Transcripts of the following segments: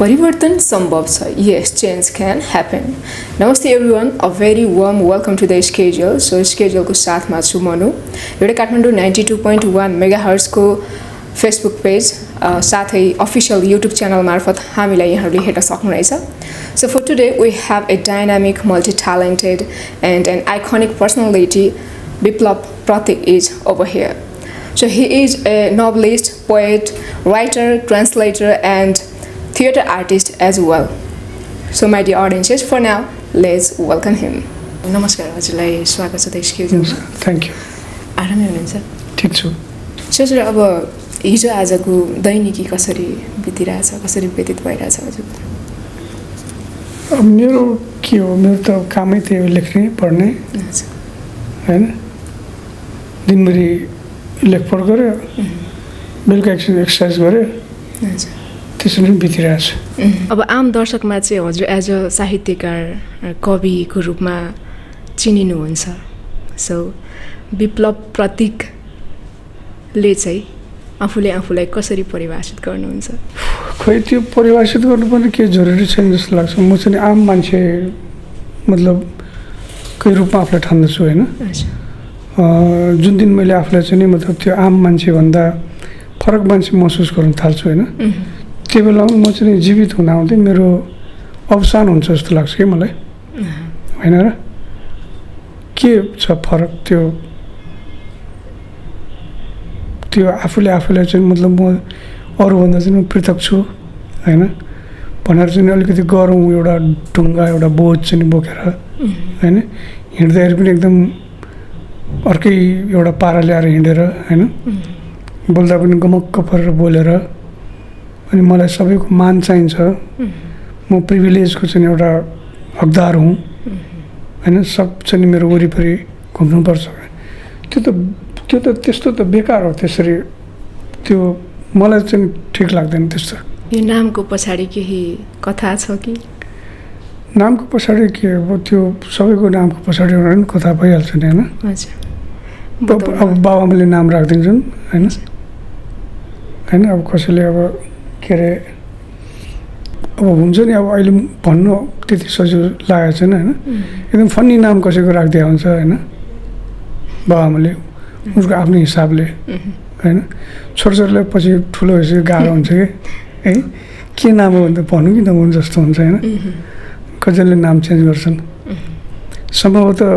परिवर्तन सम्भव छ. Yes, change can happen. नमस्ते everyone, a very warm welcome to the schedule. So स्केड्युलको साथमा छु मनु. एउटा काठमाडौँ 92.1 मेगाहर्ट्जको फेसबुक पेज साथै अफिसियल युट्युब च्यानल मार्फत हामीलाई यहाँहरूले हेर्न सक्नुहुनेछ. So for today we have a dynamic, multi-talented and an iconic personality. Biplab Pratik is over here. So he is a novelist, poet, writer, translator and theatre artist as well. So my dear audiences, for now, let's welcome him. नमस्कार हजुरलाई स्वागत छ the स्केड्युलमा. Thank you. आरामै हुनुहुन्छ? ठिक छु. Sir अब हिजो आजको दैनिकी कसरी बितिरहेछ, कसरी व्यतीत भइरहेछ हजुर? अब मेरो के हो, मेरो त कामै त्यही हो, लेख्ने पढ्ने होइन. दिनभरि लेखपढ गऱ्यो, बेलुका एकछिन एक्सर्साइज गऱ्यो, त्यसरी बितिरहेछ. अब आम दर्शकमा चाहिँ हजुर एज अ साहित्यकार, कविको रूपमा चिनिनुहुन्छ. सो बिप्लब प्रतीकले चाहिँ आफूलाई कसरी परिभाषित गर्नुहुन्छ? खोइ त्यो परिभाषित गर्नुपर्ने केही जरुरी छैन जस्तो लाग्छ. म चाहिँ आम मान्छे मतलब कोही रूपमा आफूलाई ठान्दछु होइन. जुन दिन मैले आफूलाई चाहिँ मतलब त्यो आम मान्छेभन्दा फरक मान्छे महसुस गर्न थाल्छु होइन, त्यो बेलामा म चाहिँ जीवित हुन आउँदै मेरो अवसान हुन्छ जस्तो लाग्छ कि मलाई होइन. र के छ फरक त्यो आफूलाई चाहिँ मतलब म अरूभन्दा चाहिँ पृथक छु होइन भनेर चाहिँ अलिकति गरौँ, एउटा ढुङ्गा एउटा बोझ चाहिँ बोकेर होइन हिँड्दाखेरि पनि एकदम अर्कै एउटा पारा ल्याएर हिँडेर होइन, बोल्दा पनि गमक्क परेर बोलेर. अनि मलाई सबैको मान चाहिन्छ, म प्रिभिलेजको चाहिँ एउटा हकदार हुँ होइन. सब चाहिँ मेरो वरिपरि घुम्नुपर्छ. त्यो त त्यस्तो त बेकार हो. त्यसरी त्यो मलाई चाहिँ ठिक लाग्दैन त्यस्तो. यो नामको पछाडि केही कथा छ कि? नामको पछाडि के अब त्यो सबैको नामको पछाडि एउटा नि कथा भइहाल्छ नि होइन. अब बाबाआमाले नाम राखिदिन्छन् होइन. अब कसैले अब के अरे अब हुन्छ नि, अब अहिले भन्नु त्यति सजिलो लागेको छैन होइन. एकदम फन्नी नाम कसैको राखिदिया हुन्छ होइन बाबाआमाले उसको आफ्नो हिसाबले होइन. छोराछोरीलाई पछि ठुलो भएपछि गाह्रो हुन्छ कि है, के नाम हो भने त भन्नु कि नभन्नु जस्तो हुन्छ होइन. कसैले नाम चेन्ज गर्छन्. सम्भवतः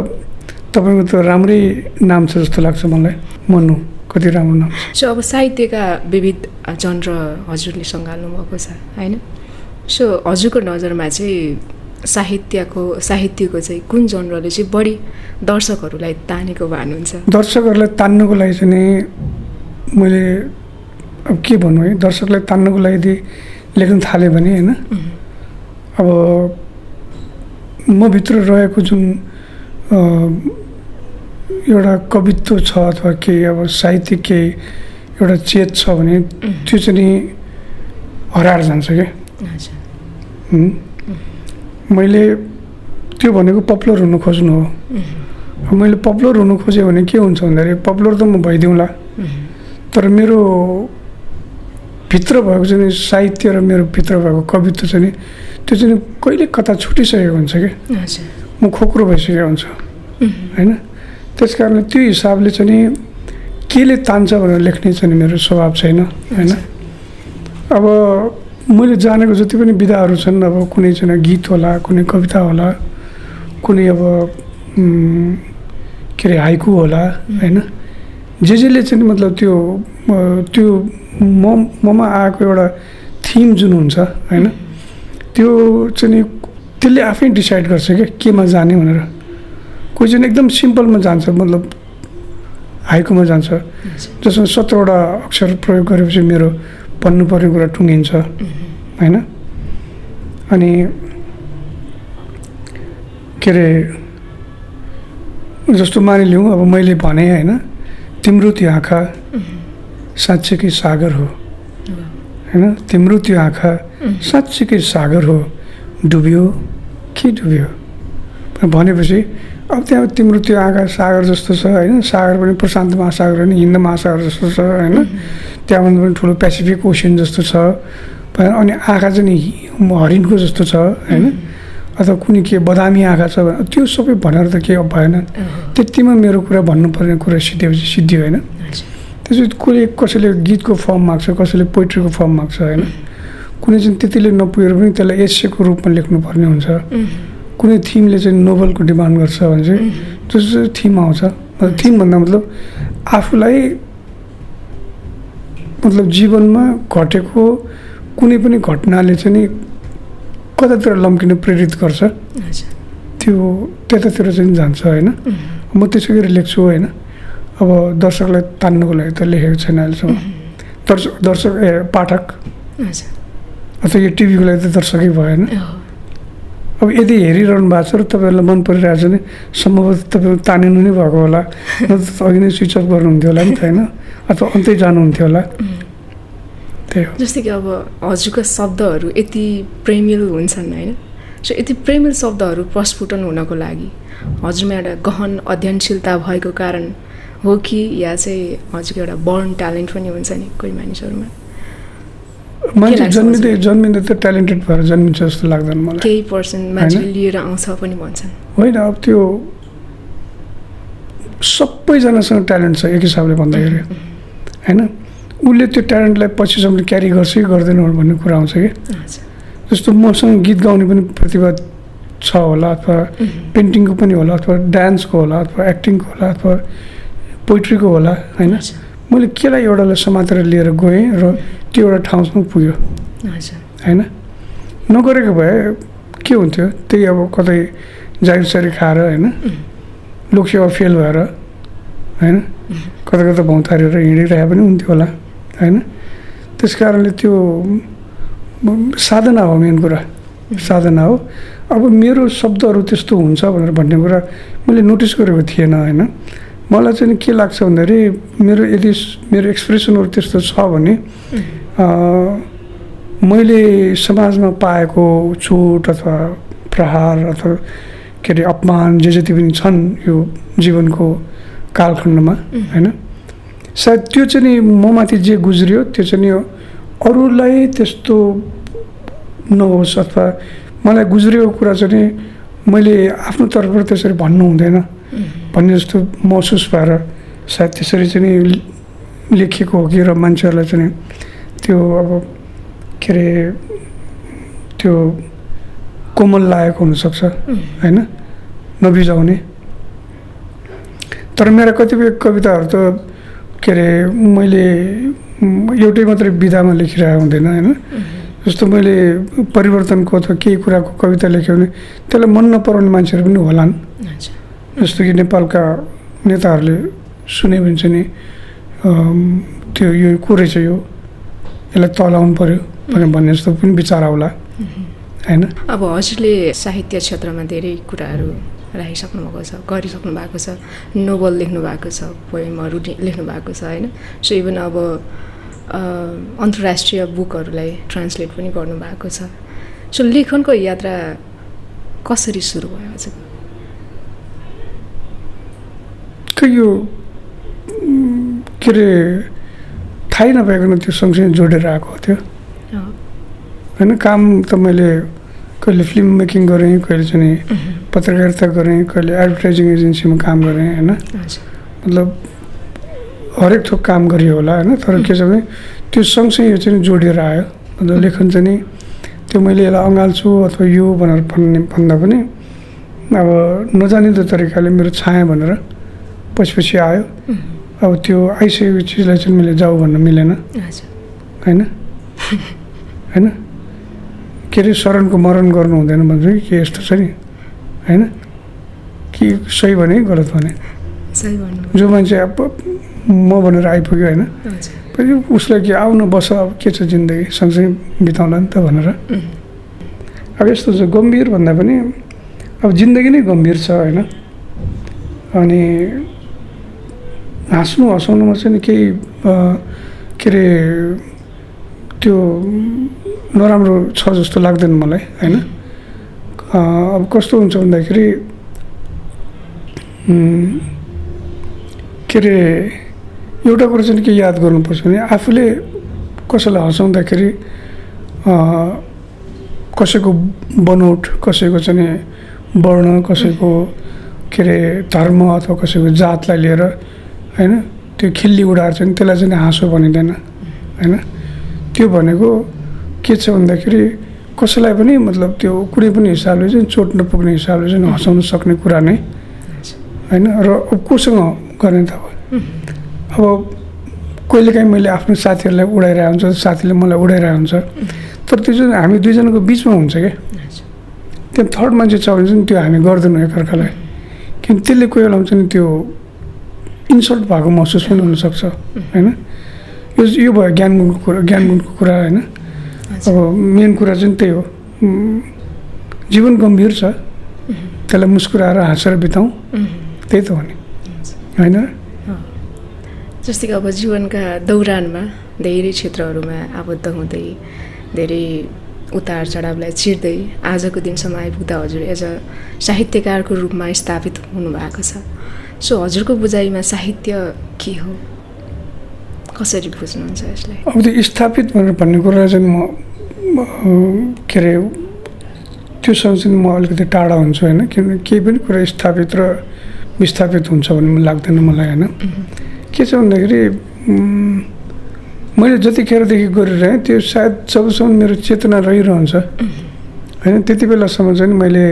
तपाईँको त राम्रै नाम छ जस्तो लाग्छ मलाई, मनु. कति राम्रो नाम छ. सो अब साहित्यका विविध जनर हजुरले सङ्घाल्नु भएको छ होइन. सो हजुरको नजरमा चाहिँ साहित्यको चाहिँ कुन जनरले चाहिँ बढी दर्शकहरूलाई तानेको भन्नुहुन्छ? दर्शकहरूलाई तान्नुको लागि चाहिँ नि मैले अब के भन्नु है, दर्शकलाई तान्नुको लागि यदि लेख्न थालेँ भने होइन, अब म भित्र रहेको जुन एउटा कवित्व छ अथवा केही अब साहित्यिक केही एउटा चेत छ भने त्यो चाहिँ नि हराएर जान्छ क्या. मैले त्यो भनेको पपुलर हुनु खोज्नु हो. मैले पपुलर हुनु खोजेँ भने के हुन्छ भन्दाखेरि पपुलर त म भइदिउँला, तर मेरो भित्र भएको चाहिँ साहित्य र मेरो भित्र भएको कवित्व चाहिँ नि त्यो चाहिँ कहिले कता छुटिसकेको हुन्छ क्या. म खोक्रो भइसकेको हुन्छ होइन. त्यस कारणले त्यो हिसाबले चाहिँ नि केले तान्छ भनेर लेख्ने चाहिँ मेरो स्वभाव छैन होइन. अब मैले जानेको जति पनि विधाहरू छन्, अब कुनै चाहिँ गीत होला, कुनै कविता होला, कुनै अब के अरे हाइकु होला होइन, जेले चाहिँ मतलब त्यो ममा आएको एउटा थिम जुन हुन्छ होइन, त्यो चाहिँ त्यसले आफै डिसाइड गर्छ क्या केमा जाने भनेर. कोही चाहिँ एकदम सिम्पलमा जान्छ, मतलब हाइकुमा जान्छ जसमा 17वटा अक्षर प्रयोग गरेपछि मेरो भन्नुपर्ने कुरा टुङ्गिन्छ होइन. अनि के अरे जस्तो मानिलिउँ अब मैले भने होइन, तिम्रो त्यो आँखा साँच्चीकै सागर हो होइन, तिम्रो त्यो आँखा साँच्चीकै सागर हो, डुब्यो के डुब्यो भनेपछि अब त्यहाँ तिम्रो त्यो आँखा सागर जस्तो छ होइन. सागर पनि प्रशान्त महासागर होइन, हिन्द महासागर जस्तो छ होइन. त्यहाँभन्दा पनि ठुलो पेसिफिक ओसन जस्तो छ अनि आँखा चाहिँ नि हरिणको जस्तो छ होइन, अथवा कुनै के बदामी आँखा छ भने त्यो सबै भनेर त केही भएन। त्यतिमा मेरो कुरा भन्नुपर्ने कुरा सिद्धिएपछि सिद्धियो होइन। त्यसपछि कसैले गीतको फर्म माग्छ, कसैले पोइट्रीको फर्म माग्छ होइन। कुनै चाहिँ त्यतिले नपुगेर पनि त्यसलाई एसेको रूपमा लेख्नुपर्ने हुन्छ। कुनै थिमले चाहिँ नोभलको डिमान्ड गर्छ भने चाहिँ त्यो चाहिँ थिम आउँछ। थिम भन्दा मतलब आफूलाई मतलब जीवनमा घटेको कुनै पनि घटनाले चाहिँ नि कतातिर लम्किन प्रेरित गर्छ, त्यो त्यतातिर चाहिँ जान्छ होइन। म त्यसै गरी लेख्छु होइन। अब दर्शकलाई तान्नुको लागि त लेखेको छैन अहिलेसम्म। दर्शक पाठक अथवा यो टिभीको लागि त दर्शकै भएन। अब यदि हेरिरहनु भएको छ र तपाईँहरूलाई मन परिरहेको छ भने सम्भवतः तपाईँ तानिनु नै भएको होला, अघि नै स्विच अफ गर्नुहुन्थ्यो होला नि त होइन, अथवा अन्तै जानुहुन्थ्यो होला। त्यही हो। जस्तै कि अब हजुरका शब्दहरू यति प्रेमिल हुन्छन् होइन, सो यति प्रेमिल शब्दहरू प्रस्फुटन हुनको लागि हजुरमा एउटा गहन अध्ययनशीलता भएको कारण हो कि या चाहिँ हजुरको एउटा बर्न ट्यालेन्ट पनि हुन्छ नि कोही मानिसहरूमा? मान्छे जन्मिँदै त ट्यालेन्टेड भएर जन्मिन्छ जस्तो लाग्दैन मलाई। केही पर्सेन्ट मान्छेले लिएर आउँछ पनि भन्छन् होइन। अब त्यो सबैजनासँग ट्यालेन्ट छ एक हिसाबले भन्दाखेरि होइन। उसले त्यो ट्यालेन्टलाई पछिसम्म क्यारी गर्छ कि गर्दैन भन्ने कुरा आउँछ कि। जस्तो मसँग गीत गाउने पनि प्रतिभा छ होला, अथवा पेन्टिङको पनि होला, अथवा डान्सको होला, अथवा एक्टिङको होला, अथवा पोइट्रीको होला होइन। मैले केलाई एउटालाई समातेर लिएर गएँ र त्यो एउटा ठाउँसम्म पुग्यो होइन। नगरेको भए के हुन्थ्यो, त्यही अब कतै जागिरसारी खाएर होइन, लोकसेवा फेल भएर होइन, कता कता भौतारेर हिँडिरहेको पनि हुन्थ्यो होला होइन। त्यस कारणले त्यो साधना हो, मेन कुरा साधना हो। अब मेरो शब्दहरू त्यस्तो हुन्छ भनेर भन्ने कुरा मैले नोटिस गरेको थिएन होइन। मलाई चाहिँ के लाग्छ भन्दाखेरि यदि मेरो एक्सप्रेसनहरू त्यस्तो छ भने मैले समाजमा पाएको चोट अथवा प्रहार अथवा के अरे अपमान जे जति पनि छन् यो जीवनको कालखण्डमा होइन, सायद त्यो चाहिँ नि ममाथि जे गुज्रियो त्यो चाहिँ नि अरूलाई त्यस्तो नहोस्, अथवा मलाई गुज्रिएको कुरा चाहिँ नि मैले आफ्नो तर्फबाट त्यसरी भन्नु हुँदैन भन्ने जस्तो महसुस भएर सायद त्यसरी चाहिँ नि लेखिएको हो कि। र मान्छेहरूलाई चाहिँ त्यो अब के अरे त्यो कोमल लागेको हुनसक्छ होइन, नबिजाउने। तर मेरा कतिपय कविताहरू त के अरे मैले एउटै मात्रै विधामा लेखिरहेको हुँदैन होइन। जस्तो मैले परिवर्तनको अथवा केही कुराको कविता लेख्यो भने त्यसलाई मन नपराउने मान्छेहरू पनि होलान्। जस्तो कि नेपालका नेताहरूले सुने भने चाहिँ नि त्यो यो को रहेछ, यसलाई तलाउनु पऱ्यो भनेर भन्ने जस्तो पनि विचार आउला होइन। अब हजुरले साहित्य क्षेत्रमा धेरै कुराहरू राखिसक्नु भएको छ, गरिसक्नु भएको छ, नोभल लेख्नु भएको छ, पोएमहरू लेख्नु भएको छ होइन। सो इभन अब अन्तर्राष्ट्रिय बुकहरूलाई ट्रान्सलेट पनि गर्नुभएको छ। सो लेखनको यात्रा कसरी सुरु भयो हजुर? यो के अरे थाहै नपाइकन त्यो सँगसँगै जोडेर आएको थियो होइन। काम त मैले कहिले फिल्म मेकिङ गरेँ, कहिले चाहिँ पत्रकारिता गरेँ, कहिले एडभर्टाइजिङ एजेन्सीमा काम गरेँ होइन। मतलब हरेक थोक काम गरियो होला होइन। तर के छ भने त्यो सँगसँगै यो चाहिँ जोडिएर आयो। मतलब लेखन चाहिँ नि त्यो मैले यसलाई अँगाल्छु अथवा यो भनेर भन्दा पनि अब नजानिदो तरिकाले मेरो छाया भनेर पछि आयो। अब त्यो आइसकेको चिजलाई चाहिँ मैले जाऊ भन्न मिलेन होइन होइन। के अरे शरणको मरण गर्नु हुँदैन भन्छु कि के यस्तो छ नि होइन। कि सही भने गलत भने जो मान्छे अब म भनेर आइपुग्यो होइन, पछि उसलाई कि आउन बस अब के छ जिन्दगी सँगसँगै बिताउला नि त भनेर। अब यस्तो छ गम्भीर भन्दा पनि अब जिन्दगी नै गम्भीर छ होइन। अनि हाँस्नु हँसाउनुमा चाहिँ केही के अरे त्यो नराम्रो छ जस्तो लाग्दैन मलाई होइन। अब कस्तो हुन्छ भन्दाखेरि के अरे एउटा कुरो चाहिँ के याद गर्नुपर्छ भने आफूले कसैलाई हँसाउँदाखेरि कसैको बनोट, कसैको चाहिँ वर्ण, कसैको के अरे धर्म अथवा कसैको जातलाई लिएर होइन त्यो खिल्ली उडाएर चाहिँ त्यसलाई चाहिँ हाँसो भनिँदैन होइन। त्यो भनेको के छ भन्दाखेरि कसैलाई पनि मतलब त्यो कुनै पनि हिसाबले चाहिँ चोट नपुग्ने हिसाबले चाहिँ हँसाउन सक्ने कुरा नै होइन। र अब कोसँग गर्ने त अब कहिलेकाहीँ मैले आफ्नो साथीहरूलाई उडाइरहेको हुन्छ, साथीले मलाई उडाइरहेको हुन्छ, तर त्यो चाहिँ हामी दुईजनाको बिचमा हुन्छ क्या। त्यहाँ थर्ड मान्छे छ भने चाहिँ त्यो हामी गर्दैनौँ एकअर्कालाई, किन त्यसले कोही बेला हुन्छ नि त्यो इन्सल्ट भएको महसुस पनि हुनसक्छ होइन। यो भयो ज्ञानगुणको कुरा होइन। अब मेन कुरा चाहिँ त्यही हो, जीवन गम्भीर छ, त्यसलाई मुस्कुराएर हाँसेर बिताउँ, त्यही त हो नि होइन। जस्तै कि अब जीवनका दौरानमा धेरै क्षेत्रहरूमा आबद्ध हुँदै धेरै उतार चढावलाई चिर्दै आजको दिनसम्म आइपुग्दा हजुर एज अ साहित्यकारको रूपमा स्थापित हुनुभएको छ। सो हजुरको बुझाइमा साहित्य के हो, कसरी बुझ्नुहुन्छ यसलाई? अब त्यो स्थापित भनेर भन्ने कुरा चाहिँ म के अरे त्योसँग चाहिँ म अलिकति टाढा हुन्छु होइन। किनभने केही पनि कुरा स्थापित र विस्थापित हुन्छ भन्ने लाग्दैन मलाई होइन। के छ भन्दाखेरि मैले जतिखेरदेखि गरिरहेँ त्यो सायद जबसम्म मेरो चेतना रहिरहन्छ होइन, त्यति बेलासम्म चाहिँ मैले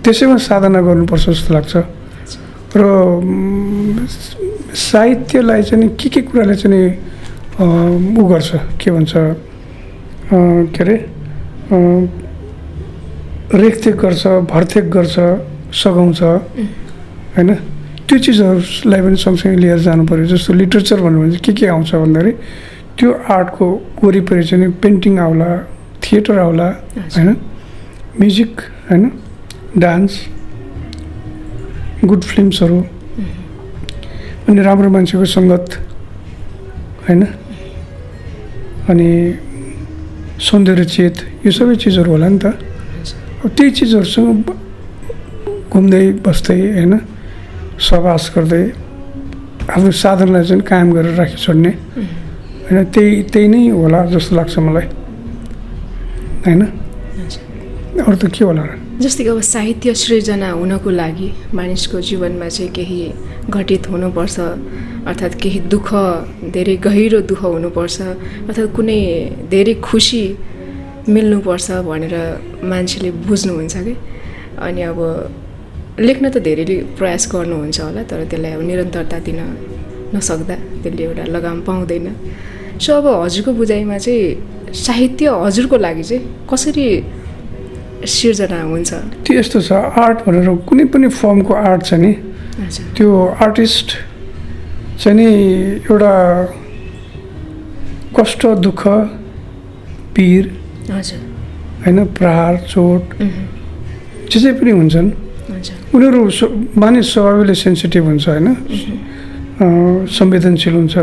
त्यसैमा साधना गर्नुपर्छ जस्तो लाग्छ। र साहित्यलाई चाहिँ के कुराले चाहिँ उ गर्छ, के भन्छ के अरे रेखदेख गर्छ, भरथेक गर्छ, सघाउँछ होइन। त्यो चिजहरूलाई पनि सँगसँगै लिएर जानु पऱ्यो। जस्तो लिटरेचर भन्नु भने चाहिँ के आउँछ भन्दाखेरि त्यो आर्टको वरिपरि चाहिँ पेन्टिङ आउला, थिएटर आउला होइन, म्युजिक होइन, डान्स, गुड फिल्म्सहरू, अनि राम्रो मान्छेको सङ्गत होइन, अनि सौन्दर्यचेत, यो सबै चिजहरू होला नि त। अब त्यही चिजहरूसँग घुम्दै बस्दै होइन, सहवास गर्दै आफ्नो साधनलाई चाहिँ कायम गरेर राखी छोड्ने होइन, त्यही नै होला जस्तो लाग्छ मलाई होइन। अरू त के होला र। जस्तै कि अब साहित्य सृजना हुनको लागि मानिसको जीवनमा चाहिँ केही घटित हुनुपर्छ, अर्थात् केही दुःख, धेरै गहिरो दुःख हुनुपर्छ, अर्थात् कुनै धेरै खुसी मिल्नुपर्छ भनेर मान्छेले बुझ्नुहुन्छ कि। अनि अब लेख्न त धेरैले प्रयास गर्नुहुन्छ होला, तर त्यसलाई अब निरन्तरता दिन नसक्दा त्यसले एउटा लगाम पाउँदैन। सो अब हजुरको बुझाइमा चाहिँ साहित्य हजुरको लागि चाहिँ कसरी सिर्जना हुन्छ? त्यो यस्तो छ, आर्ट भनेर कुनै पनि फर्मको आर्ट छ नि, त्यो आर्टिस्ट चाहिँ नि एउटा कष्ट, दुःख, पीर होइन, प्रहार, चोट जे पनि हुन्छन्, उनीहरू मानिस स्वभावले सेन्सिटिभ हुन्छ होइन, संवेदनशील हुन्छ।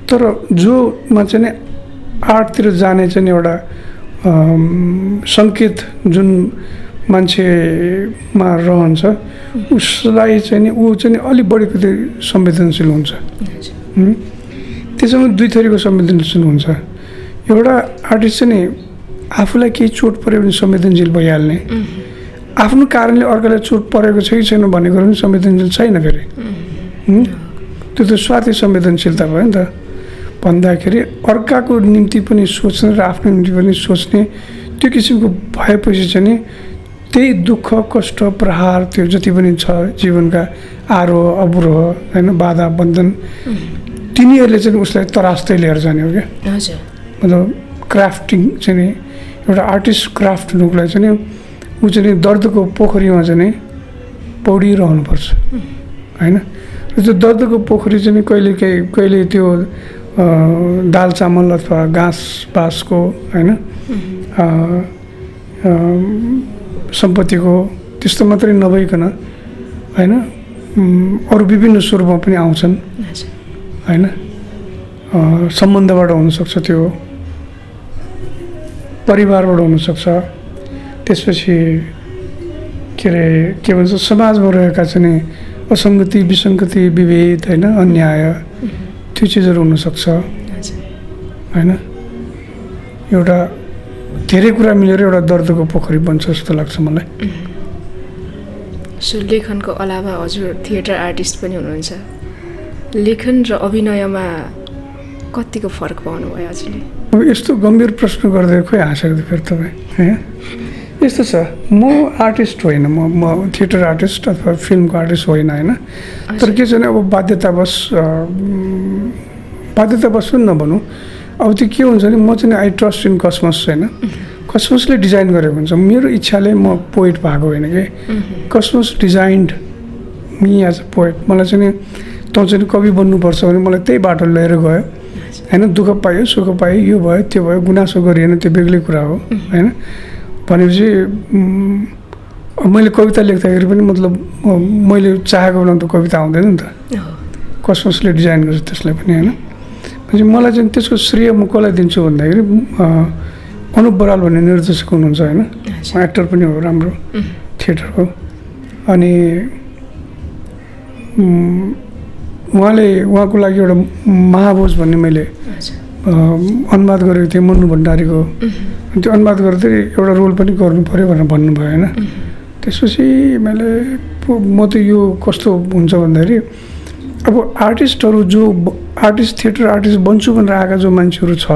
तर जोमा चाहिँ नि आर्टतिर जाने चाहिँ एउटा सङ्केत जुन मान्छेमा रहन्छ उसलाई चाहिँ नि ऊ चाहिँ नि अलिक बढी कति संवेदनशील हुन्छ। त्यसमा दुई थरीको संवेदनशील हुन्छ। एउटा आर्टिस्ट चाहिँ नि आफूलाई केही चोट पऱ्यो भने संवेदनशील भइहाल्ने, आफ्नो कारणले अर्कालाई चोट परेको छ कि छैन भनेको पनि संवेदनशील छैन फेरि। त्यो त स्वार्थी संवेदनशीलता भयो नि त। भन्दाखेरि अर्काको निम्ति पनि सोच्ने र आफ्नो निम्ति पनि सोच्ने त्यो किसिमको भएपछि चाहिँ नि त्यही दुःख, कष्ट, प्रहार, त्यो जति पनि छ जीवनका आरोह अवरोह होइन, बाधा बन्धन, तिनीहरूले चाहिँ उसलाई तरास्दै लिएर जाने हो क्या। मतलब क्राफ्टिङ चाहिँ नि एउटा आर्टिस्ट क्राफ्ट हुनुको लागि चाहिँ नि ऊ चाहिँ नि दर्दको पोखरीमा चाहिँ नि पौडिरहनुपर्छ होइन। र त्यो दर्दको पोखरी चाहिँ नि कहिले त्यो दाल चामल अथवा घाँस बाँसको होइन, सम्पत्तिको त्यस्तो मात्रै नभइकन होइन, अरू विभिन्न स्वरूपमा पनि आउँछन् होइन। सम्बन्धबाट हुनसक्छ, त्यो परिवारबाट हुनसक्छ, त्यसपछि के अरे के भन्छ समाजमा रहेका चाहिँ असङ्गति, विसङ्गति, विभेद होइन, अन्याय, त्यो चिजहरू हुनसक्छ होइन। एउटा धेरै कुरा मिलेर एउटा दर्दको पोखरी बन्छ जस्तो लाग्छ मलाई। सो लेखनको अलावा हजुर थिएटर आर्टिस्ट पनि हुनुहुन्छ। लेखन र अभिनयमा कतिको फरक पाउनुभयो हजुरले? अब यस्तो गम्भीर प्रश्न गर्दै खोइ हाँसेको फेरि तपाईँ है। यस्तो छ, म आर्टिस्ट होइन, म थिएटर आर्टिस्ट अथवा फिल्मको आर्टिस्ट होइन होइन। तर के छ भने अब बाध्यतावश पनि नभनौँ, अब त्यो के हुन्छ भने म चाहिँ आई ट्रस्ट इन कसमस होइन। कसमसले डिजाइन गरेको हुन्छ, मेरो इच्छाले म पोइट भएको होइन कि। Cosmos designed me as a poet. मलाई चाहिँ तँ चाहिँ कवि बन्नुपर्छ भने मलाई त्यही बाटो लिएर गयो होइन। दुःख पायो, सुख पायो, यो भयो त्यो भयो, गुनासो गरिएन, त्यो बेग्लै कुरा हो होइन। भनेपछि मैले कविता लेख्दाखेरि पनि मतलब मैले चाहेको बेलामा त कविता आउँदैन नि त, कसमसले डिजाइन गर्छ त्यसलाई पनि होइन। भनेपछि मलाई चाहिँ त्यसको श्रेय म कसलाई दिन्छु भन्दाखेरि अनुप बराल भन्ने निर्देशक हुनुहुन्छ होइन, एक्टर पनि हो राम्रो थिएटरको। अनि उहाँको लागि एउटा महाभोज भन्ने मैले अनुवाद गरेको थिएँ मन्नु भण्डारीको। त्यो अनुवाद गर्दाखेरि एउटा रोल पनि गर्नु पऱ्यो भनेर भन्नुभयो होइन। त्यसपछि मैले म त यो कस्तो हुन्छ भन्दाखेरि अब आर्टिस्टहरू जो थिएटर आर्टिस्ट बन्छु भनेर आएका जो मान्छेहरू छ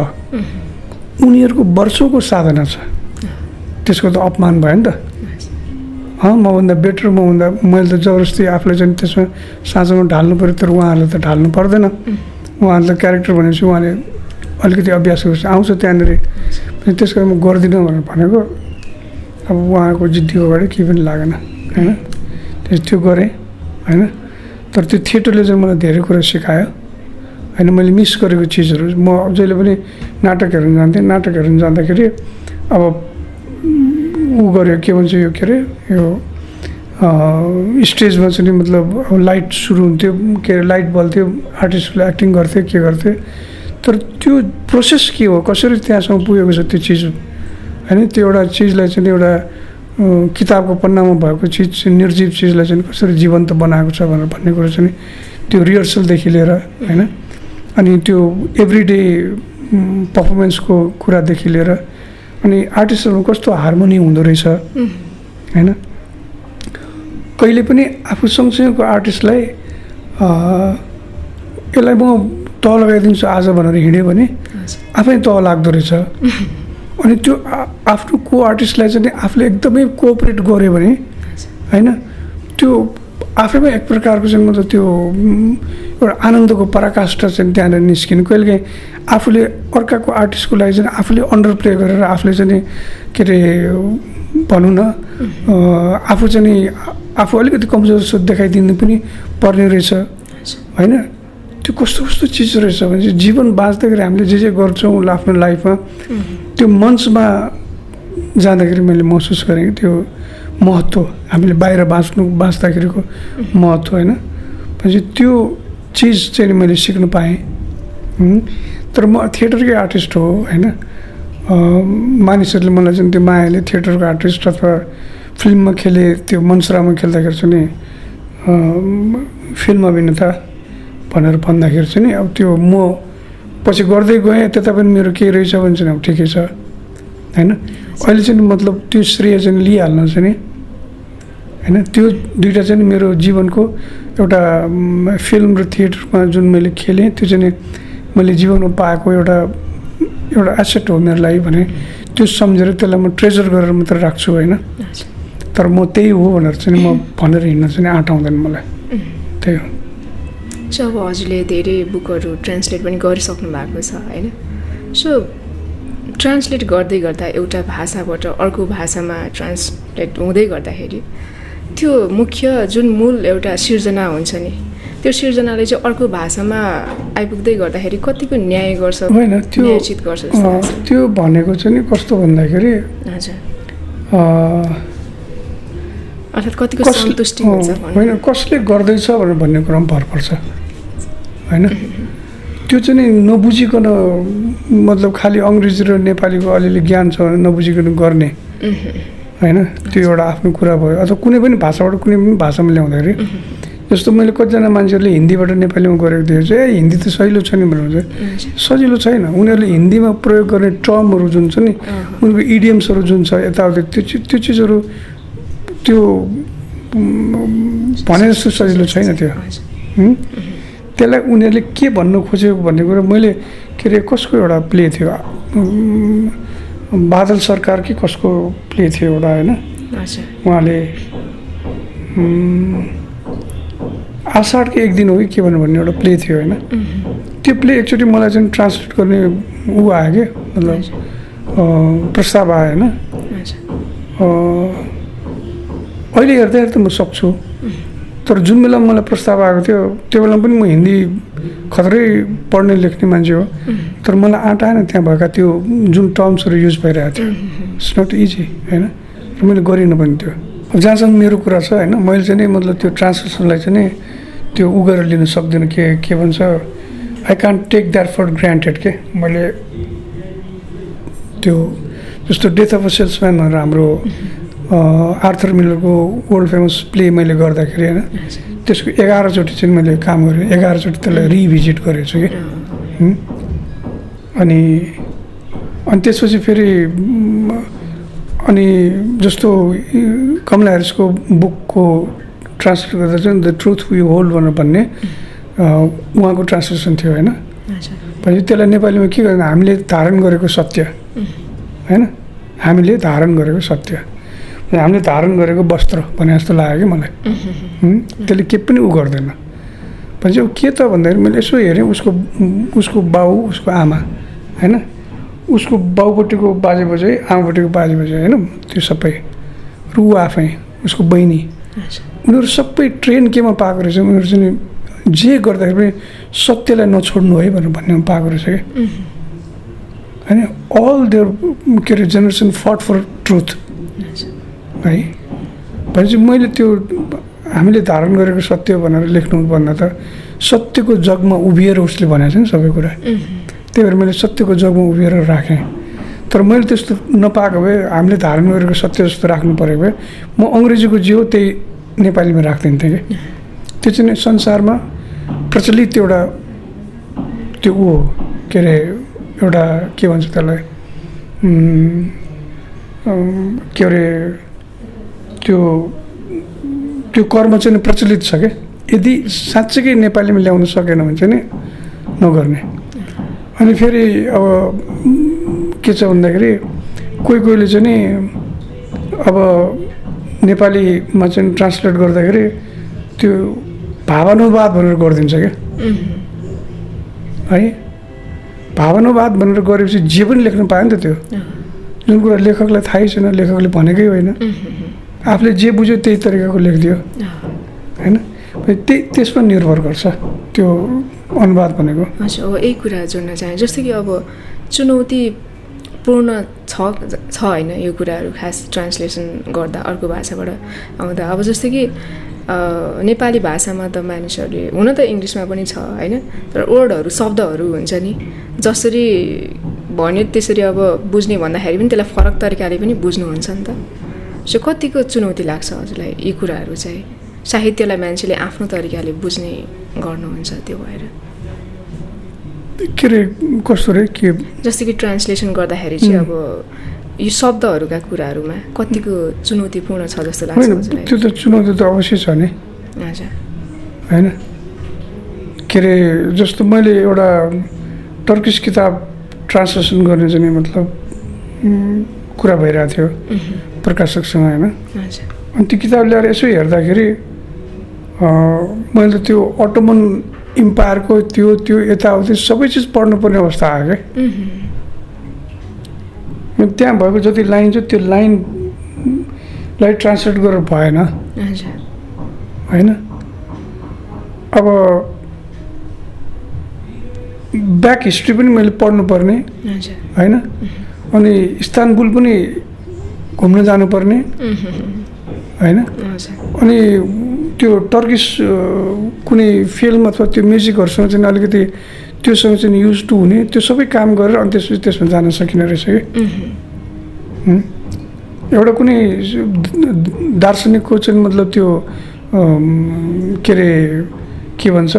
उनीहरूको वर्षौँको साधना छ, त्यसको त अपमान भयो नि त। मभन्दा बेटर, मैले त जबरजस्ती आफूलाई चाहिँ त्यसमा साँझमा ढाल्नु पऱ्यो, तर उहाँहरूलाई त ढाल्नु पर्दैन। उहाँहरूलाई क्यारेक्टर भनेपछि उहाँले अलिकति अभ्यास गर्छ आउँछ त्यहाँनिर, त्यस कारण म गर्दिनँ भनेर भनेको। अब उहाँको जिद्दीको अगाडि केही पनि लागेन होइन, त्यो गरेँ होइन। तर त्यो थिएटरले चाहिँ मलाई धेरै कुरा सिकायो होइन। मैले मिस गरेको चिजहरू, म जहिले पनि नाटक हेर्न जान्थेँ, नाटक हेर्न जाँदाखेरि अब गऱ्यो के भन्छ यो के अरे यो स्टेजमा चाहिँ मतलब अब लाइट सुरु हुन्थ्यो, के अरे लाइट बल्थ्यो, आर्टिस्टले एक्टिङ गर्थे के गर्थे, तर त्यो प्रोसेस के हो, कसरी त्यहाँसम्म पुगेको छ त्यो चिज होइन। त्यो एउटा चिजलाई चाहिँ एउटा किताबको पन्नामा भएको चिज, निर्जीव चिजलाई चाहिँ कसरी जीवन्त बनाएको छ भनेर भन्ने कुरो चाहिँ त्यो रिहर्सलदेखि लिएर होइन। अनि त्यो एभ्रिडे पर्फर्मेन्सको कुरादेखि लिएर अनि आर्टिस्टहरूमा कस्तो हार्मोनी हुँदो रहेछ होइन। कहिले पनि आफू सँगसँगैको आर्टिस्टलाई यसलाई म तह लगाइदिन्छु आज भनेर हिँड्यो भने आफै तह लाग्दो रहेछ। अनि त्यो आफ्नो को आर्टिस्टलाई चाहिँ आफूले एकदमै कोअपरेट गऱ्यो भने होइन, त्यो आफैमा एक प्रकारको चाहिँ मतलब त्यो एउटा आनन्दको पराकाष्ठा चाहिँ त्यहाँनिर निस्किने। कहिलेकाहीँ आफूले अर्काको आर्टिस्टको लागि चाहिँ आफूले अन्डर प्ले गरेर आफूले चाहिँ के अरे भनौँ न आफू चाहिँ आफू अलिकति कमजोर जस्तो देखाइदिनु पनि पर्ने रहेछ होइन। त्यो कस्तो कस्तो चिज रहेछ भने चाहिँ जीवन बाँच्दाखेरि हामीले जे गर्छौँ आफ्नो लाइफमा त्यो मञ्चमा जाँदाखेरि मैले महसुस गरेँ त्यो महत्त्व, हामीले बाहिर बाँच्दाखेरिको महत्त्व होइन। पछि त्यो चिज चाहिँ मैले सिक्नु पाएँ। तर म थिएटरकै आर्टिस्ट हो होइन। मानिसहरूले मलाई चाहिँ त्यो मायाले थिएटरको आर्टिस्ट अथवा फिल्ममा खेले, त्यो मन्सरामा खेल्दाखेरि चाहिँ नि फिल्म अभिनेता भनेर भन्दाखेरि चाहिँ नि अब त्यो म पछि गर्दै गएँ, त्यता पनि मेरो केही रहेछ भने चाहिँ अब ठिकै छ होइन। अहिले चाहिँ मतलब त्यो श्रेय चाहिँ लिइहाल्नु चाहिँ नि होइन। त्यो दुइटा चाहिँ मेरो जीवनको एउटा फिल्म र थिएटरमा जुन मैले खेलेँ त्यो चाहिँ मैले जीवनमा पाएको एउटा एसेट हो मेरो लागि भने त्यो सम्झेर त्यसलाई म ट्रेजर गरेर मात्र राख्छु होइन। तर म त्यही हो भनेर चाहिँ म भनेर हिँड्न चाहिँ आँट आउँदैन मलाई, त्यही हो। सो अब हजुरले धेरै बुकहरू ट्रान्सलेट पनि गरिसक्नु भएको छ होइन। सो ट्रान्सलेट गर्दै गर्दा एउटा भाषाबाट अर्को भाषामा ट्रान्सलेट हुँदै गर्दाखेरि त्यो मुख्य जुन मूल एउटा सिर्जना हुन्छ नि, त्यो सिर्जनाले चाहिँ अर्को भाषामा आइपुग्दै गर्दाखेरि कतिको न्याय गर्छ होइन, त्यो न्यायोचित गर्छ त्यो भनेको चाहिँ नि कस्तो भन्दाखेरि हजुर अर्थात् कतिको सन्तुष्टि हुन्छ होइन, कसले गर्दैछ भनेर भन्ने कुरामा भर पर्छ होइन। त्यो चाहिँ नि नबुझिकन मतलब खालि अङ्ग्रेजी र नेपालीको अलिअलि ज्ञान छ भने नबुझिकन गर्ने होइन, त्यो एउटा आफ्नो कुरा भयो। अथवा कुनै पनि भाषाबाट कुनै पनि भाषामा ल्याउँदाखेरि जस्तो मैले कतिजना मान्छेहरूले हिन्दीबाट नेपालीमा गरेको देखेको छु हिन्दी त सजिलो छ नि भन्नुहुन्छ सजिलो छैन उनीहरूले हिन्दीमा प्रयोग गर्ने टर्महरू जुन छ नि उनीहरूको इडियम्सहरू जुन छ यताउति त्यो चिजहरू त्यो भने जस्तो सजिलो छैन त्यो त्यसलाई उनीहरूले के भन्न खोजेको भन्ने कुरा मैले के अरे कसको एउटा प्ले थियो बादल सरकार कि कसको प्ले थियो एउटा होइन उहाँले आषाढको एक दिन हो कि के भन्नु भन्ने एउटा प्ले थियो होइन त्यो प्ले एकचोटि मलाई चाहिँ ट्रान्सलेट गर्ने ऊ आयो क्या मतलब प्रस्ताव आयो होइन अहिले हेर्दा त म सक्छु तर जुन बेला मलाई प्रस्ताव आएको थियो त्यो बेला पनि म हिन्दी खत्रै पढ्ने लेख्ने मान्छे हो तर मलाई आँट आएन त्यहाँ भएका त्यो जुन टर्म्सहरू युज भइरहेको थियो इट्स नट इजी होइन र मैले गरिनँ पनि त्यो जहाँसम्म मेरो कुरा छ होइन मैले चाहिँ नि मतलब त्यो ट्रान्सलेसनलाई चाहिँ नि त्यो उ गरेर लिन सक्दिनँ के भन्छ I can't take that for granted के मैले त्यो जस्तो डेथ अफ अ सेल्सम्यान भनेर हाम्रो आर्थर मिलरको वर्ल्ड फेमस प्ले मैले गर्दाखेरि होइन त्यसको 11 चोटि चाहिँ मैले काम गरेँ 11 चोटि त्यसलाई रिभिजिट गरेको छु कि अनि त्यसपछि फेरि अनि जस्तो कमला ह्यारिसको बुकको ट्रान्सलेट गर्दा चाहिँ द ट्रुथ वी होल्ड भनेर भन्ने उहाँको ट्रान्सलेसन थियो होइन पछि त्यसलाई नेपालीमा के गर्नु हामीले धारण गरेको सत्य होइन हामीले धारण गरेको सत्य हामीले धारण गरेको वस्त्र भने जस्तो लाग्यो कि मलाई त्यसले के पनि उ गर्दैन पछि अब के त भन्दाखेरि मैले यसो हेरेँ उसको बाउ उसको आमा होइन उसको बाउपट्टिको बाजे बजै आमापट्टिको बाजे बजै होइन त्यो सबै र ऊ आफै उसको बहिनी उनीहरू सबै ट्रेन केमा पाएको रहेछ उनीहरू चाहिँ जे गर्दाखेरि पनि सत्यलाई नछोड्नु है भनेर भन्नेमा पाएको रहेछ कि होइन अल देयर के अरे जेनेरेसन फट फर ट्रुथ है भनेपछि मैले त्यो हामीले धारण गरेको सत्य भनेर लेख्नुभन्दा त सत्यको जगमा उभिएर उसले भनेको छ नि सबै कुरा त्यही भएर मैले सत्यको जगमा उभिएर राखेँ तर मैले त्यस्तो नपाएको भए हामीले धारण गरेको सत्य जस्तो राख्नु परेको भए म अङ्ग्रेजीको जे हो त्यही नेपालीमा राखिदिन्थेँ कि त्यो चाहिँ संसारमा प्रचलित एउटा त्यो ऊ हो के अरे एउटा के भन्छ त्यसलाई के अरे त्यो कर्म चाहिँ प्रचलित छ क्या यदि साँच्चैकै नेपालीमा ल्याउन सकेन भने चाहिँ नि नगर्ने अनि फेरि अब के छ भन्दाखेरि कोहीले चाहिँ नि अब नेपालीमा चाहिँ ट्रान्सलेट गर्दाखेरि त्यो भावानुवाद भनेर गरिदिन्छ क्या है भावानुवाद भनेर गरेपछि जे पनि लेख्न पायो नि त त्यो जुन कुरा लेखकलाई थाहै छैन लेखकले भनेकै होइन आफूले जे बुझ्यो त्यही तरिकाको लेखिदियो होइन त्यसमा निर्भर गर्छ त्यो अनुवाद भनेको हजुर अब यही कुरा जोड्न चाहे जस्तो कि अब चुनौतीपूर्ण छ होइन यो कुराहरू खास ट्रान्सलेसन गर्दा अर्को भाषाबाट आउँदा अब जस्तो कि नेपाली भाषामा त मानिसहरूले हुन त इङ्ग्लिसमा पनि छ होइन तर वर्डहरू शब्दहरू हुन्छ नि जसरी भन्यो त्यसरी अब बुझ्ने भन्दाखेरि पनि त्यसलाई फरक तरिकाले पनि बुझ्नुहुन्छ नि त सो कतिको चुनौती लाग्छ हजुरलाई यी कुराहरू चाहिँ साहित्यलाई मान्छेले आफ्नो तरिकाले बुझ्ने गर्नुहुन्छ त्यो भएर के अरे कस्तो रे के जस्तो कि ट्रान्सलेसन गर्दाखेरि चाहिँ अब यो शब्दहरूका कुराहरूमा कतिको चुनौतीपूर्ण छ जस्तो लाग्छ हजुरलाई त्यो त चुनौती त अवश्य छ नि हजुर होइन के अरे जस्तो मैले एउटा टर्किस किताब ट्रान्सलेसन गर्ने चाहिँ मतलब कुरा भइरहेको थियो प्रकाशकसँग होइन अनि त्यो किताब ल्याएर यसो हेर्दाखेरि मैले त्यो अटोमन इम्पायरको त्यो यताउति सबै चिज पढ्नुपर्ने अवस्था आयो क्या त्यहाँ भएको जति लाइन छ त्यो लाइनलाई ट्रान्सलेट गरेर भएन होइन अब ब्याक हिस्ट्री पनि मैले पढ्नुपर्ने होइन अनि इस्तानबुल पनि घुम्न जानुपर्ने होइन अनि त्यो टर्किस कुनै फिल्म अथवा त्यो म्युजिकहरूसँग चाहिँ अलिकति त्योसँग चाहिँ युज टु हुने त्यो सबै काम गरेर अनि त्यसपछि त्यसमा जान सकिने रहेछ कि एउटा कुनै दार्शनिकको चाहिँ मतलब त्यो के अरे के भन्छ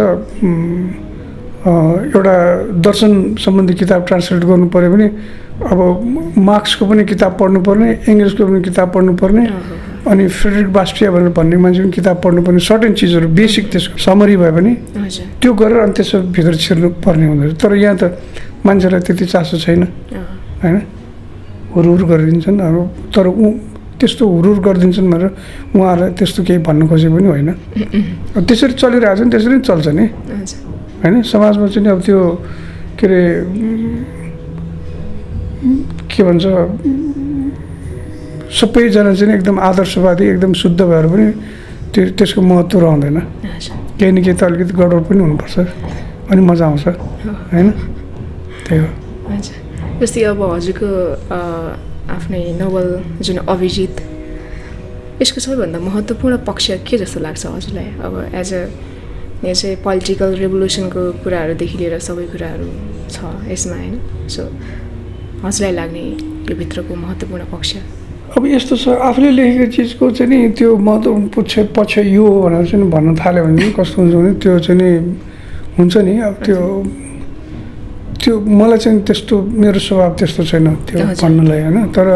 एउटा दर्शन सम्बन्धी किताब ट्रान्सलेट गर्नु पऱ्यो भने अब मार्क्सको पनि किताब पढ्नुपर्ने, एङ्ग्रेजको पनि किताब पढ्नुपर्ने, अनि फ्रेडरिक बास्टिया भनेर भन्ने मान्छेको किताब पढ्नुपर्ने, सर्टेन चिजहरू बेसिक त्यसको समरी भए पनि त्यो गरेर अनि त्यसो भित्र छिर्नु पर्ने हुँदो रहेछ। तर यहाँ त मान्छेलाई त्यति चासो छैन होइन, हुरहुर गरिदिन्छन्। अब तर त्यस्तो हुरहुर गरिदिन्छन् भनेर उहाँहरूलाई त्यस्तो केही भन्नु खोजेको पनि होइन। त्यसरी चलिरहेको छ नि, त्यसरी नै चल्छ नि होइन। समाजमा चाहिँ अब त्यो के अरे के भन्छ सबैजना चाहिँ एकदम आदर्शवादी एकदम शुद्ध भएर पनि त्यसको महत्त्व रहँदैन। केही न केही त अलिकति गडबड पनि हुनुपर्छ अनि मजा आउँछ होइन, त्यही हो। जस्तै अब हजुरको आफ्नै नोभल जुन अभिजित, यसको सबैभन्दा महत्त्वपूर्ण पक्ष के जस्तो लाग्छ हजुरलाई? अब एज अ यहाँ चाहिँ पोलिटिकल रेभोल्युसनको कुराहरूदेखि लिएर सबै कुराहरू छ यसमा होइन। सो हजुरलाई लाग्ने यो भित्रको महत्त्वपूर्ण पक्ष? अब यस्तो छ, आफूले लेखेको चिजको चाहिँ नि त्यो महत्त्वपूर्ण पक्ष यो हो भनेर चाहिँ भन्न थाल्यो भने कस्तो हुन्छ भने त्यो चाहिँ नि हुन्छ नि। अब त्यो मलाई चाहिँ त्यस्तो मेरो स्वभाव त्यस्तो छैन त्यो भन्नलाई होइन। तर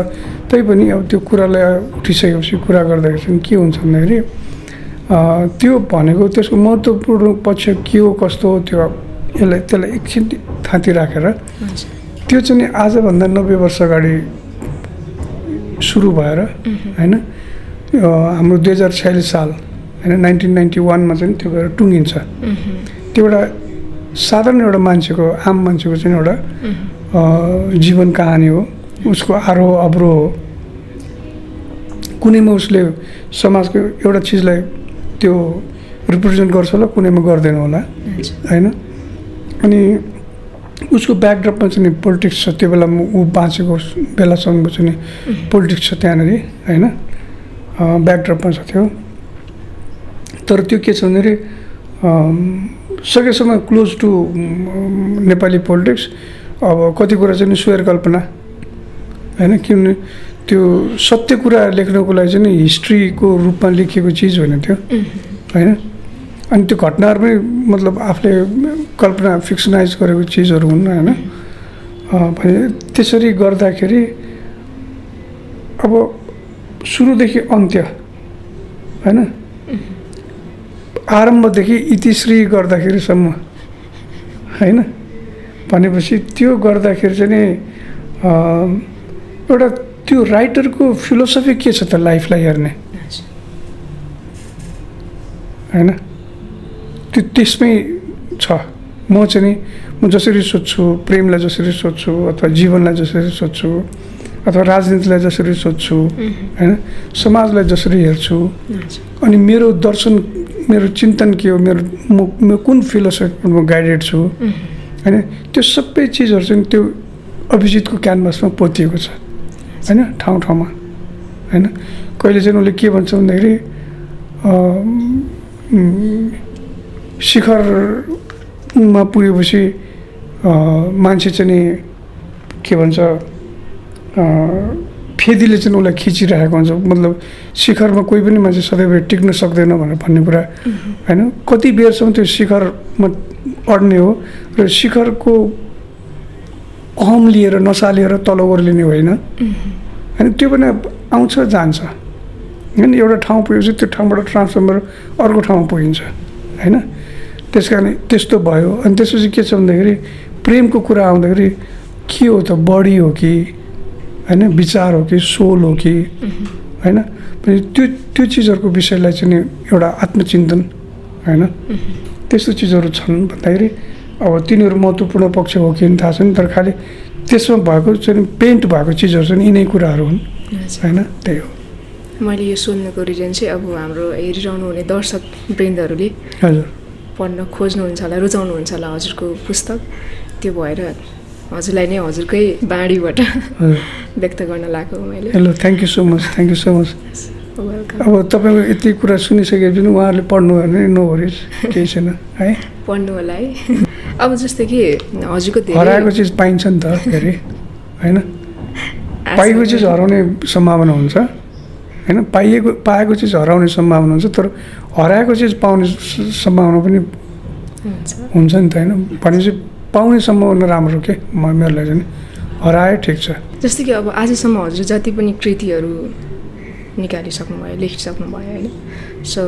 तैपनि अब त्यो कुरालाई उठिसकेपछि कुरा गर्दाखेरि चाहिँ के हुन्छ भन्दाखेरि त्यो भनेको त्यसको महत्त्वपूर्ण पक्ष के हो कस्तो हो त्यो त्यसलाई एकछिन थाँती राखेर त्यो चाहिँ नि आजभन्दा 90 वर्ष अगाडि सुरु भएर होइन, हाम्रो 2046 साल होइन 1991मा चाहिँ त्यो गएर टुङ्गिन्छ। त्यो एउटा साधारण एउटा मान्छेको आम मान्छेको चाहिँ एउटा जीवन कहानी हो, उसको आरोह अवरोह हो। कुनैमा उसले समाजको एउटा चिजलाई त्यो रिप्रेजेन्ट गर्छ होला, कुनैमा गर्दैन होला होइन। अनि उसको ब्याकड्रपमा चाहिँ पोलिटिक्स छ। त्यो बेलामा ऊ बाँचेको बेलासम्मको चाहिँ पोलिटिक्स छ त्यहाँनिर होइन, ब्याकड्रपमा छ त्यो। तर त्यो के छ भन्दाखेरि सकेसम्म क्लोज टु नेपाली पोलिटिक्स। अब कति कुरा चाहिँ स्वेर कल्पना होइन, किनभने त्यो सत्य कुरा लेख्नको लागि चाहिँ हिस्ट्रीको रूपमा लेखिएको चिज होइन त्यो होइन। अनि त्यो घटनाहरू पनि मतलब आफूले कल्पना फिक्सनाइज गरेको चिजहरू हुन् होइन। भने त्यसरी गर्दाखेरि अब सुरुदेखि अन्त्य होइन, आरम्भदेखि इतिश्री गर्दाखेरिसम्म होइन भनेपछि त्यो गर्दाखेरि चाहिँ नि एउटा त्यो राइटरको फिलोसफी के छ त लाइफलाई हेर्ने होइन, त्यो त्यसमै छ। म चाहिँ नि म जसरी सोध्छु, प्रेमलाई जसरी सोध्छु अथवा जीवनलाई जसरी सोध्छु अथवा राजनीतिलाई जसरी सोध्छु होइन, समाजलाई जसरी हेर्छु, अनि मेरो दर्शन मेरो चिन्तन के हो, म कुन फिलोसफीमा गाइडेड छु होइन, त्यो सबै चिजहरू चाहिँ त्यो अभिजितको क्यानभासमा पोतिएको छ होइन, ठाउँ ठाउँमा होइन। कहिले चाहिँ उसले के भन्छ भन्दाखेरि शिखरमा पुगेपछि मान्छे चाहिँ नि के भन्छ फेदीले चाहिँ उसलाई खिचिरहेको हुन्छ। मतलब शिखरमा कोही पनि मान्छे सदैव टिक्न सक्दैन भनेर भन्ने कुरा होइन। कति बेरसम्म त्यो शिखरमा अड्ने हो र शिखरको अहम लिएर नसा लिएर तल ओर्लिने होइन होइन। त्यो पनि आउँछ जान्छ होइन। एउटा ठाउँ पुगेपछि त्यो ठाउँबाट ट्रान्सफर्मर अर्को ठाउँमा पुगिन्छ होइन। त्यस कारण त्यस्तो भयो। अनि त्यसपछि के छ भन्दाखेरि प्रेमको कुरा आउँदाखेरि के हो त, बडी हो कि होइन, विचार हो कि सोल हो कि होइन। पनि त्यो चिजहरूको विषयलाई चाहिँ नि एउटा आत्मचिन्तन होइन, त्यस्तो चिजहरू छन् भन्दाखेरि अब तिनीहरू महत्त्वपूर्ण पक्ष हो कि थाहा छैन। तर खालि त्यसमा भएको चाहिँ पेन्ट भएको चिजहरू चाहिँ यिनै कुराहरू हुन् होइन, त्यही हो। मैले यो सोध्नुको रिजन चाहिँ अब हाम्रो हेरिरहनु हुने दर्शक वृन्दहरूले हजुर पढ्न खोज्नुहुन्छ होला, रुचाउनुहुन्छ होला हजुरको पुस्तक, त्यो भएर हजुरलाई नै हजुरकै बाणीबाट व्यक्त गर्न लागेको मैले। Hello, thank you so much, thank you so much. Welcome. अब तपाईँको यति कुरा सुनिसकेपछि उहाँहरूले पढ्नु भने नो वरिज, केही छैन है, पढ्नु होला है। अब जस्तै कि हजुरको हराएको चिज पाइन्छ नि त फेरि होइन, पाएको चिज हराउने सम्भावना हुन्छ होइन पाएको चिज हराउने सम्भावना हुन्छ तर हराएको चिज पाउने सम्भावना पनि हुन्छ नि त होइन भनेपछि पाउने सम्भावना राम्रो के मेरो लागि चाहिँ हराए ठिक छ। जस्तै कि अब आजसम्म हजुर जति पनि कृतिहरू निकालिसक्नुभयो लेखिसक्नुभयो होइन सो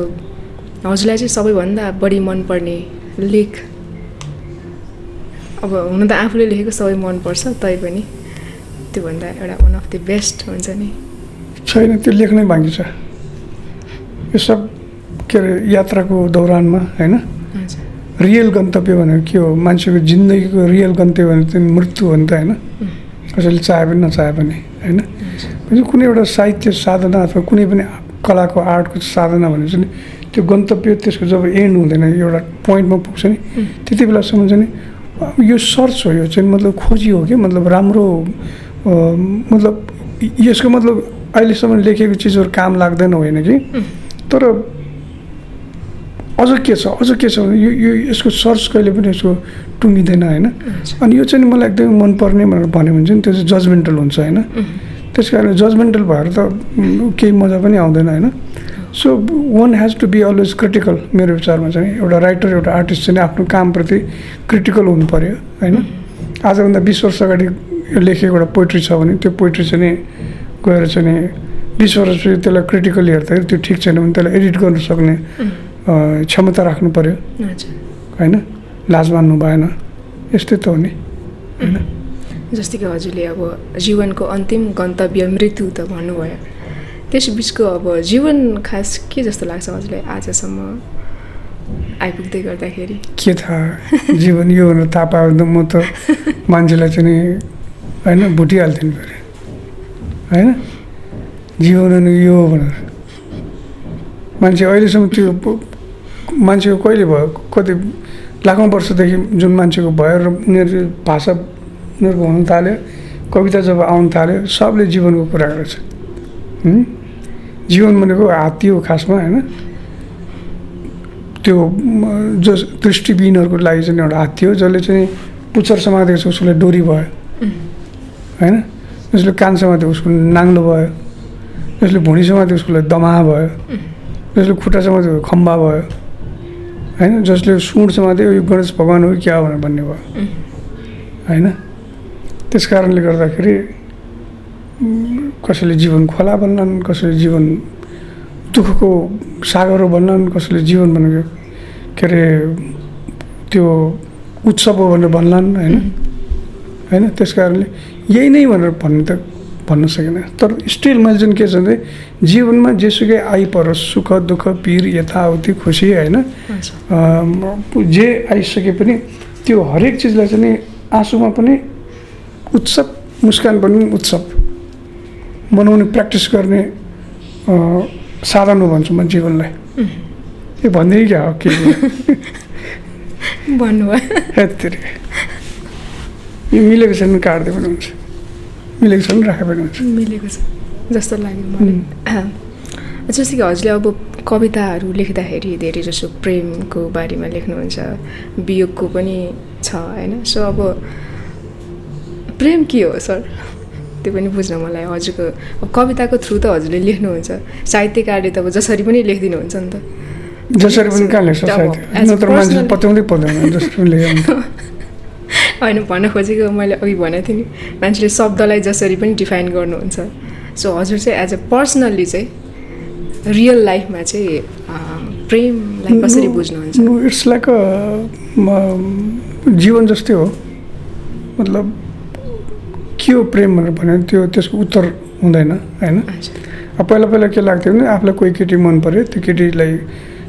हजुरलाई चाहिँ सबैभन्दा बढी मनपर्ने लेख अब हुन त आफूले लेखेको सबै मनपर्छ तैपनि त्योभन्दा एउटा वान अफ द बेस्ट हुन्छ नि छैन त्यो लेख्नै बाँकी छ यो सब के अरे यात्राको दौरानमा होइन रियल गन्तव्य भनेको के हो मान्छेको जिन्दगीको रियल गन्तव्य भनेको चाहिँ मृत्यु हो नि त होइन कसैले चाहे पनि नचाहे पनि होइन कुनै एउटा साहित्य साधना अथवा कुनै पनि कलाको आर्टको साधना भनेको चाहिँ त्यो गन्तव्य त्यसको जब एन्ड हुँदैन एउटा पोइन्टमा पुग्छ नि त्यति बेलासम्म चाहिँ यो सर्च हो यो चाहिँ मतलब खोजी हो कि मतलब राम्रो मतलब यसको मतलब अहिलेसम्म लेखेको चिजहरू काम लाग्दैन होइन कि तर अझ के छ भने यो यसको सर्च कहिले पनि यसको टुङ्गिँदैन होइन अनि यो चाहिँ मलाई एकदमै मनपर्ने भनेर भन्यो भने चाहिँ त्यो चाहिँ जजमेन्टल हुन्छ होइन त्यस कारणले जजमेन्टल भएर त केही मजा पनि आउँदैन होइन so one has to be always critical मेरो विचारमा चाहिँ एउटा राइटर एउटा आर्टिस्ट चाहिँ आफ्नो कामप्रति क्रिटिकल हुनु पऱ्यो होइन आजभन्दा 20 वर्ष अगाडि यो लेखेको एउटा पोइट्री छ भने त्यो पोइट्री चाहिँ गएर चाहिँ 20 वर्षपछि त्यसलाई क्रिटिकली हेर्दाखेरि त्यो ठिक छैन भने त्यसलाई एडिट गर्न सक्ने क्षमता राख्नु पऱ्यो होइन लाज मान्नु भएन यस्तै त हो नि होइन जस्तै कि हजुरले अब जीवनको अन्तिम गन्तव्य मृत्यु त भन्नुभयो त्यस बिचको अब जीवन खास के जस्तो लाग्छ हजुरलाई आजसम्म आइपुग्दै गर्दाखेरि के थाहा जीवन यो भनेर थाहा पायो भने त म त मान्छेलाई चाहिँ होइन भुटिहाल्थेँ नि फेरि होइन जीवन यो भनेर मान्छे अहिलेसम्म त्यो मान्छेको कहिले भयो कति लाखौँ वर्षदेखि जुन मान्छेको भयो र उनीहरू भाषा उनीहरूको हुन थाल्यो कविता जब आउन थाल्यो सबले जीवनको कुरा गर्छ जीवन भनेको हात्ती हो खासमा होइन त्यो जो दृष्टिविहीनहरूको लागि चाहिँ एउटा हात्ती हो जसले चाहिँ पुच्छर समातेको छ उसलाई डोरी भयो होइन जसले कान समात्यो उसको नाङ्लो भयो जसले भुँडी समात्यो उसको लागि दमाहा भयो जसले खुट्टा समात्यो खम्बा भयो होइन जसले सुँड समात्यो यो गणेश भगवान् हो क्या भनेर भन्ने भयो होइन त्यस कारणले गर्दाखेरि कसैले जीवन खोला भन्लान् कसैले जीवन दुःखको सागर हो भन्लान् कसैले जीवन भनेको के अरे त्यो उत्सव हो भनेर भन्लान् होइन होइन त्यस कारणले यही नै भनेर भन्न सकेन तर स्टिल मैले चाहिँ के छ भने जीवनमा जेसुकै आइपरोस् सुख दुःख पीर यताउति खुसी होइन जे आइसके पनि त्यो हरेक चिजलाई चाहिँ आँसुमा पनि उत्सव मुस्कान पनि उत्सव मनाउने प्र्याक्टिस गर्ने साधन हो भन्छु म जीवनलाई यो भन्दै क्या हो के भन्नुभयो यो मिलेको छैन काट्दै पनि हुन्छ मिलेको छ भने राखे पनि हुन्छ मिलेको छ जस्तो लाग्यो मलाई जस्तो कि हजुरले अब कविताहरू लेख्दाखेरि धेरै जसो प्रेमको बारेमा लेख्नुहुन्छ वियोगको पनि छ होइन सो अब प्रेम के हो सर त्यो पनि बुझ्न मलाई हजुरको अब कविताको थ्रु त हजुरले लेख्नुहुन्छ साहित्यकारले त अब जसरी पनि लेखिदिनुहुन्छ नि त जसरी पनि कहाँ लेख्छ साहित्य पत्याउँदै पर्दैन जसरी पनि लेख्छ होइन भन्न खोजेको मैले अघि भनेको थिएँ नि मान्छेले शब्दलाई जसरी पनि डिफाइन गर्नुहुन्छ सो हजुर चाहिँ एज अ पर्सनल्ली चाहिँ रियल लाइफमा चाहिँ प्रेमलाई कसरी बुझ्नुहुन्छ इट्स लाइक जीवन जस्तै हो मतलब के हो प्रेम भनेर भन्यो त्यो त्यसको उत्तर हुँदैन होइन अब पहिला के लाग्थ्यो भने आफूलाई कोही केटी मन पऱ्यो त्यो केटीलाई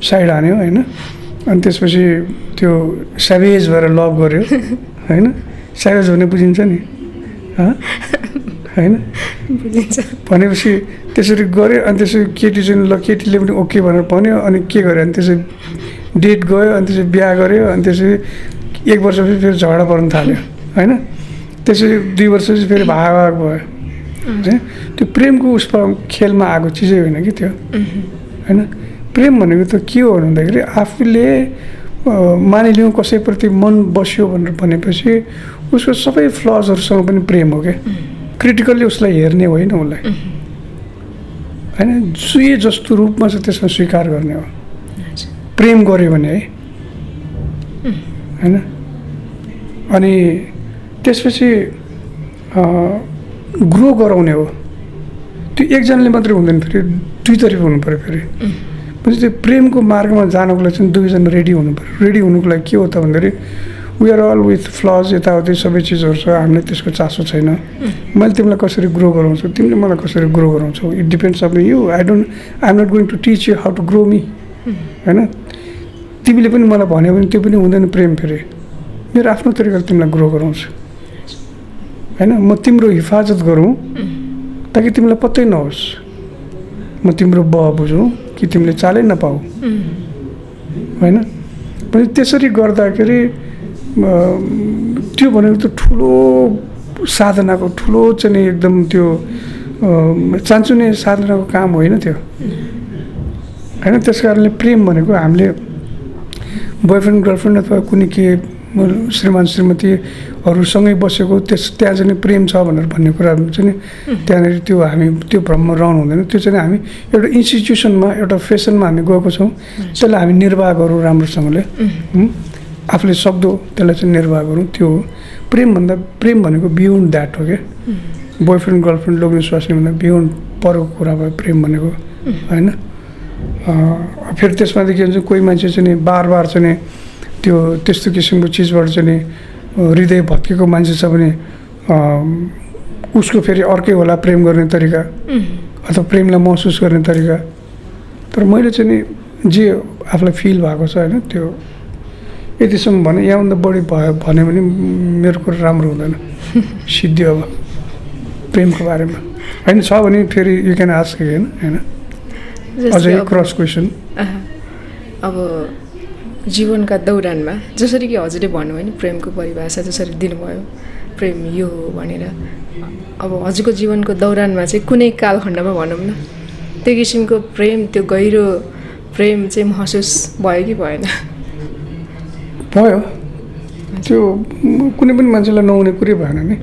साइड हान्यो होइन अनि त्यसपछि त्यो स्याभेज भएर लभ गर्यो होइन स्याभेज भने बुझिन्छ नि होइन बुझिन्छ भनेपछि त्यसरी गऱ्यो अनि त्यसरी केटी चाहिँ ल केटीले पनि ओके भनेर भन्यो अनि के गर्यो अनि त्यसरी डेट गयो अनि त्यसरी बिहा गऱ्यो अनि त्यसरी 1 वर्षपछि फेरि झगडा पर्न थाल्यो होइन त्यसरी 2 वर्षपछि फेरि भाग भयो त्यो प्रेमको उसमा खेलमा आएको चिजै होइन कि त्यो होइन प्रेम भनेको त के हो भन्दाखेरि आफूले मानिलिउँ कसैप्रति मन बस्यो भनेर भनेपछि उसको सबै फ्लजहरूसँग पनि प्रेम हो क्या क्रिटिकल्ली उसलाई हेर्ने होइन उसलाई हैन जे जस्तो रूपमा छ त्यसमा स्वीकार गर्ने हो प्रेम गर्यो भने है हैन अनि त्यसपछि ग्रो गराउने हो त्यो एकजनाले मात्रै हुँदैन फेरि दुईतर्फ हुनु पऱ्यो फेरि पछि त्यो प्रेमको मार्गमा जानको लागि चाहिँ दुईजना रेडी हुनु पऱ्यो रेडी हुनुको लागि के हो त भन्दाखेरि we are all with flaws यताउति सबै चिजहरू छ हामीलाई त्यसको चासो छैन मैले तिमीलाई कसरी ग्रो गराउँछु तिमीले मलाई कसरी ग्रो गराउँछौ it depends on you I am not going to teach you how to grow me होइन तिमीले पनि मलाई भन्यो भने त्यो पनि हुँदैन प्रेम फेरि मेरो आफ्नो तरिकाले तिमीलाई ग्रो गराउँछु होइन म तिम्रो हिफाजत गरौँ ताकि तिमीलाई पत्तै नहोस् म तिम्रो बुझौँ कि तिमीले चालै नपाऊ होइन पनि त्यसरी गर्दाखेरि त्यो भनेको त ठुलो साधनाको ठुलो चाहिँ एकदम त्यो चान्चुने साधनाको काम होइन त्यो होइन त्यस कारणले प्रेम भनेको हामीले बोयफ्रेन्ड गर्लफ्रेन्ड अथवा कुनै के श्रीमान श्रीमतीहरूसँगै बसेको त्यहाँ चाहिँ प्रेम छ भनेर भन्ने कुराहरू चाहिँ त्यहाँनिर त्यो हामी त्यो भ्रममा रहनु हुँदैन त्यो चाहिँ हामी एउटा इन्स्टिट्युसनमा एउटा फेसनमा हामी गएको छौँ त्यसलाई हामी निर्वाह गरौँ राम्रोसँगले आफूले सक्दो त्यसलाई चाहिँ निर्वाह गरौँ त्यो हो प्रेम भनेको बियोन्ड द्याट हो क्या बोयफ्रेन्ड गर्लफ्रेन्ड लोग्ने स्वास्नी भन्दा बियोन्ड परको कुरा भयो प्रेम भनेको होइन फेरि त्यसमादेखि चाहिँ कोही मान्छे चाहिँ बार चाहिँ त्यो त्यस्तो किसिमको चिजबाट चाहिँ हृदय भत्केको मान्छे छ भने उसको फेरि अर्कै होला प्रेम गर्ने तरिका अथवा प्रेमलाई महसुस गर्ने तरिका तर मैले चाहिँ जे आफूलाई फिल भएको छ होइन त्यो यतिसम्म भने यहाँभन्दा बढी भयो भन्यो भने मेरो कुरो राम्रो हुँदैन सिद्धियो अब प्रेमको बारेमा होइन छ भने फेरि यु क्यान आस्क होइन होइन अझै क्रस क्वेसन अब जीवनका दौरानमा जसरी कि हजुरले भन्नुभयो नि प्रेमको परिभाषा जसरी दिनुभयो प्रेम यो हो भनेर अब हजुरको जीवनको दौरानमा चाहिँ कुनै कालखण्डमा भनौँ न त्यो किसिमको प्रेम त्यो गहिरो प्रेम चाहिँ महसुस भयो कि भएन भयो त्यो कुनै पनि मान्छेलाई नहुने कुरै भएन नि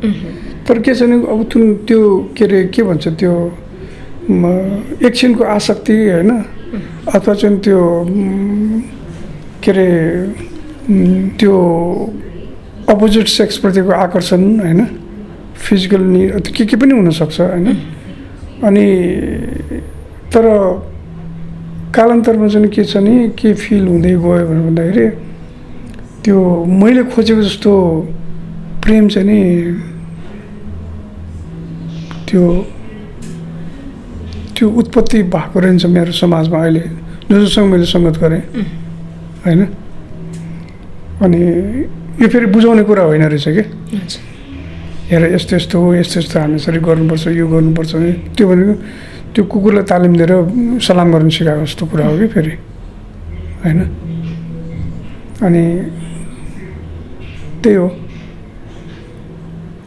तर के छ भने अब त्यो के अरे के भन्छ त्यो एकछिनको आसक्ति होइन अथवा चाहिँ त्यो के अरे त्यो अपोजिट सेक्सप्रतिको आकर्षण होइन फिजिकल निड के पनि हुनसक्छ होइन अनि तर कालान्तरमा चाहिँ के छ नि के फिल हुँदै गयो भनेर भन्दाखेरि त्यो मैले खोजेको जस्तो प्रेम चाहिँ नि त्यो उत्पत्ति भएको रहेछ मेरो समाजमा अहिले जोसँग मैले सङ्गत गरेँ होइन अनि यो फेरि बुझाउने कुरा होइन रहेछ कि हेर यस्तो यस्तो हो यस्तो यस्तो हामी यसरी गर्नुपर्छ यो गर्नुपर्छ भने त्यो भनेको त्यो कुकुरलाई तालिम दिएर सलाम गर्नु सिकाएको जस्तो कुरा हो कि फेरि होइन अनि त्यही हो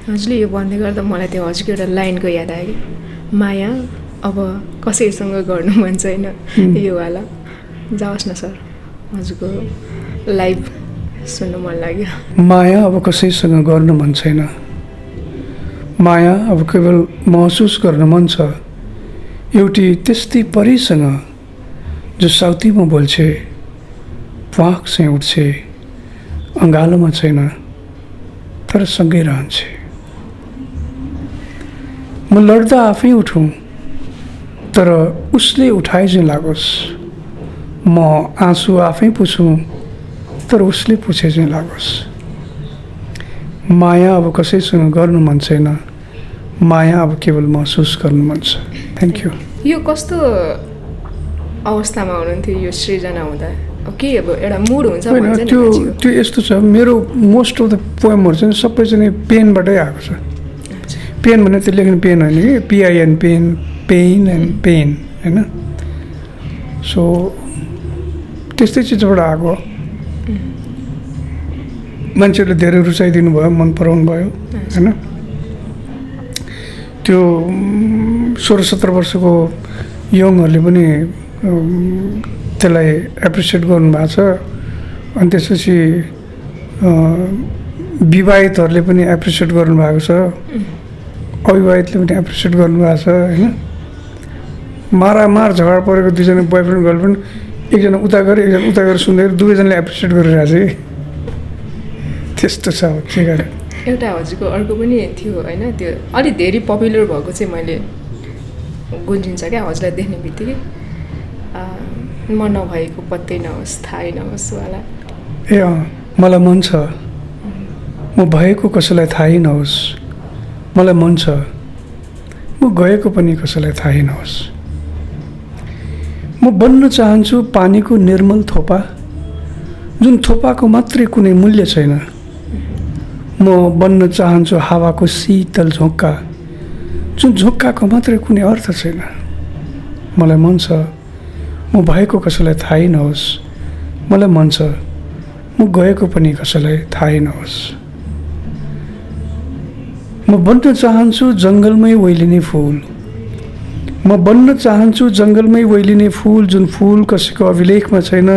हजुरले यो भन्दै गर्दा मलाई त्यो हजुरको एउटा लाइनको याद आयो कि माया अब कसैसँग गर्नु मन छैन यो वाला जाओस् न सर हजुरको लाइभ सुन्नु मन लाग्यो माया अब कसैसँग गर्न मन छैन माया अब केवल महसुस गर्न मन छ एउटी त्यस्तै परीसँग जो साउथीमा बोल्छे प्वाख चाहिँ उठ्छे अँगालोमा छैन तर सँगै रहन्छे म लड्दा आफै उठौँ तर उसले उठाए चाहिँ लागोस् म आँसु आफै पुछौँ तर उसले पुछे चाहिँ लागोस् माया अब कसैसँग गर्नु मन छैन माया अब केवल महसुस गर्नु मन छ थ्याङ्क यू यो कस्तो अवस्थामा हुनुहुन्थ्यो यो सृजना हुँदा अब के अब एउटा मुड हुन्छ त्यो यस्तो छ मेरो मोस्ट अफ द पोएमहरू चाहिँ सबै चाहिँ पेनबाटै आएको छ पेन भने त्यो लेख्ने पेन होइन कि पिआइएन पेन पेन एन्ड पेन होइन सो त्यस्तै चिजबाट आएको मान्छेहरूले धेरै रुचाइदिनु भयो मन पराउनु भयो होइन त्यो 16-17 वर्षको यङहरूले पनि त्यसलाई एप्रिसिएट गर्नुभएको छ अनि त्यसपछि विवाहितहरूले पनि एप्रिसिएट गर्नुभएको छ अविवाहितले पनि एप्रिसिएट गर्नुभएको छ होइन मारामार झगडा परेको दुईजना बोयफ्रेन्ड गर्लफ्रेन्ड एकजना उता गएर एकजना उता गएर सुन्दै दुवैजनाले एप्रिसिएट गरिरहेको छ कि त्यस्तो छ अब के गरेँ। एउटा हजुरको अर्को पनि थियो होइन, त्यो अलिक धेरै पपुलर भएको चाहिँ मैले गुन्जिन्छ क्या हजुरलाई देख्ने बित्तिकै म नभएको पत्तै नहोस् थाहै नहोस् वाला। ए मलाई मन छ म भएको कसैलाई थाहै नहोस्, मलाई मन छ म गएको पनि कसैलाई थाहै नहोस्। म बन्न चाहन्छु पानीको निर्मल थोपा, जुन थोपाको मात्रै कुनै मूल्य छैन। म बन्न चाहन्छु हावाको शीतल झोक्का, जुन झोक्काको मात्रै कुनै अर्थ छैन। मलाई मन छ म भएको कसैलाई थाहै नहोस्, मलाई मन छ म गएको पनि कसैलाई थाहै नहोस्। म बन्न चाहन्छु जङ्गलमै ओइलिने फुल, म बन्न चाहन्छु जङ्गलमै ओइलिने फुल, जुन फुल कसैको अभिलेखमा छैन।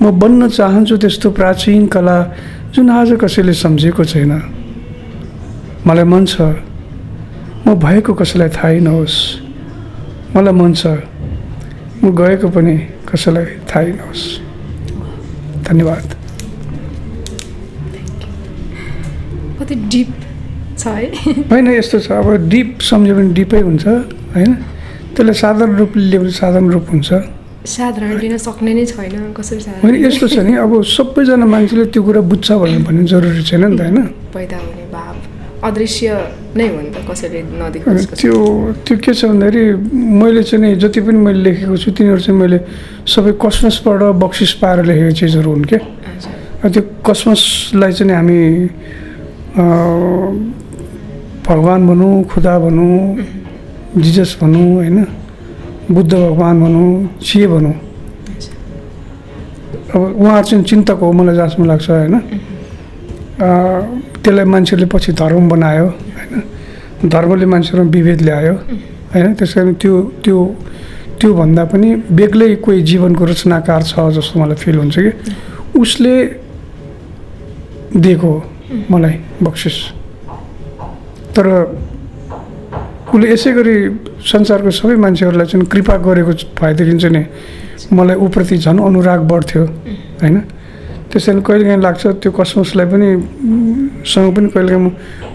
म बन्न चाहन्छु त्यस्तो प्राचीन कला जुन आज कसैले सम्झेको छैन। मलाई मन छ म भएको कसैलाई थाहै नहोस्, मलाई मन छ म गएको पनि कसैलाई थाहै नहोस्। धन्यवाद। कति डिप छ है। होइन यस्तो छ, अब डिप सम्झ्यो भने डिपै हुन्छ होइन, त्यसलाई साधारण रूपले लियो भने साधारण रूप हुन्छ। साधारण लिन सक्ने नै छैन कसरी साधारण। होइन यस्तो छ नि, अब सबैजना मान्छेले त्यो कुरा बुझ्छ भन्ने जरुरी छैन नि त होइन। पैदा हुने भाव अदृश्य नै हो नि त, कसैले नदेख्ने। त्यो के छ भन्दाखेरि मैले चाहिँ नि जति पनि मैले लेखेको छु तिनीहरू चाहिँ मैले सबै कसमसबाट बक्सिस पाएर लेखेको चिजहरू हुन् क्या। त्यो कसमसलाई चाहिँ हामी भगवान् भनौँ, खुदा भनौँ, जिजस भनौँ होइन, बुद्ध भगवान् भनौँ, जे भनौँ, अब उहाँ चाहिँ चिन्तक हो मलाई जहाँसम्म लाग्छ होइन। त्यसलाई मान्छेले पछि धर्म बनायो होइन, धर्मले मान्छेहरूमा विभेद ल्यायो होइन। त्यस कारण त्योभन्दा पनि बेग्लै कोही जीवनको रचनाकार छ जस्तो मलाई फिल हुन्छ कि उसले दिएको मलाई बक्सिस। तर उसले यसै गरी संसारको सबै मान्छेहरूलाई चाहिँ कृपा गरेको भएदेखि चाहिँ नि मलाई ऊप्रति झन् अनुराग बढ्थ्यो होइन। त्यसैले कहिलेकाहीँ लाग्छ त्यो कसमसलाई पनि सँग पनि कहिलेकाहीँ म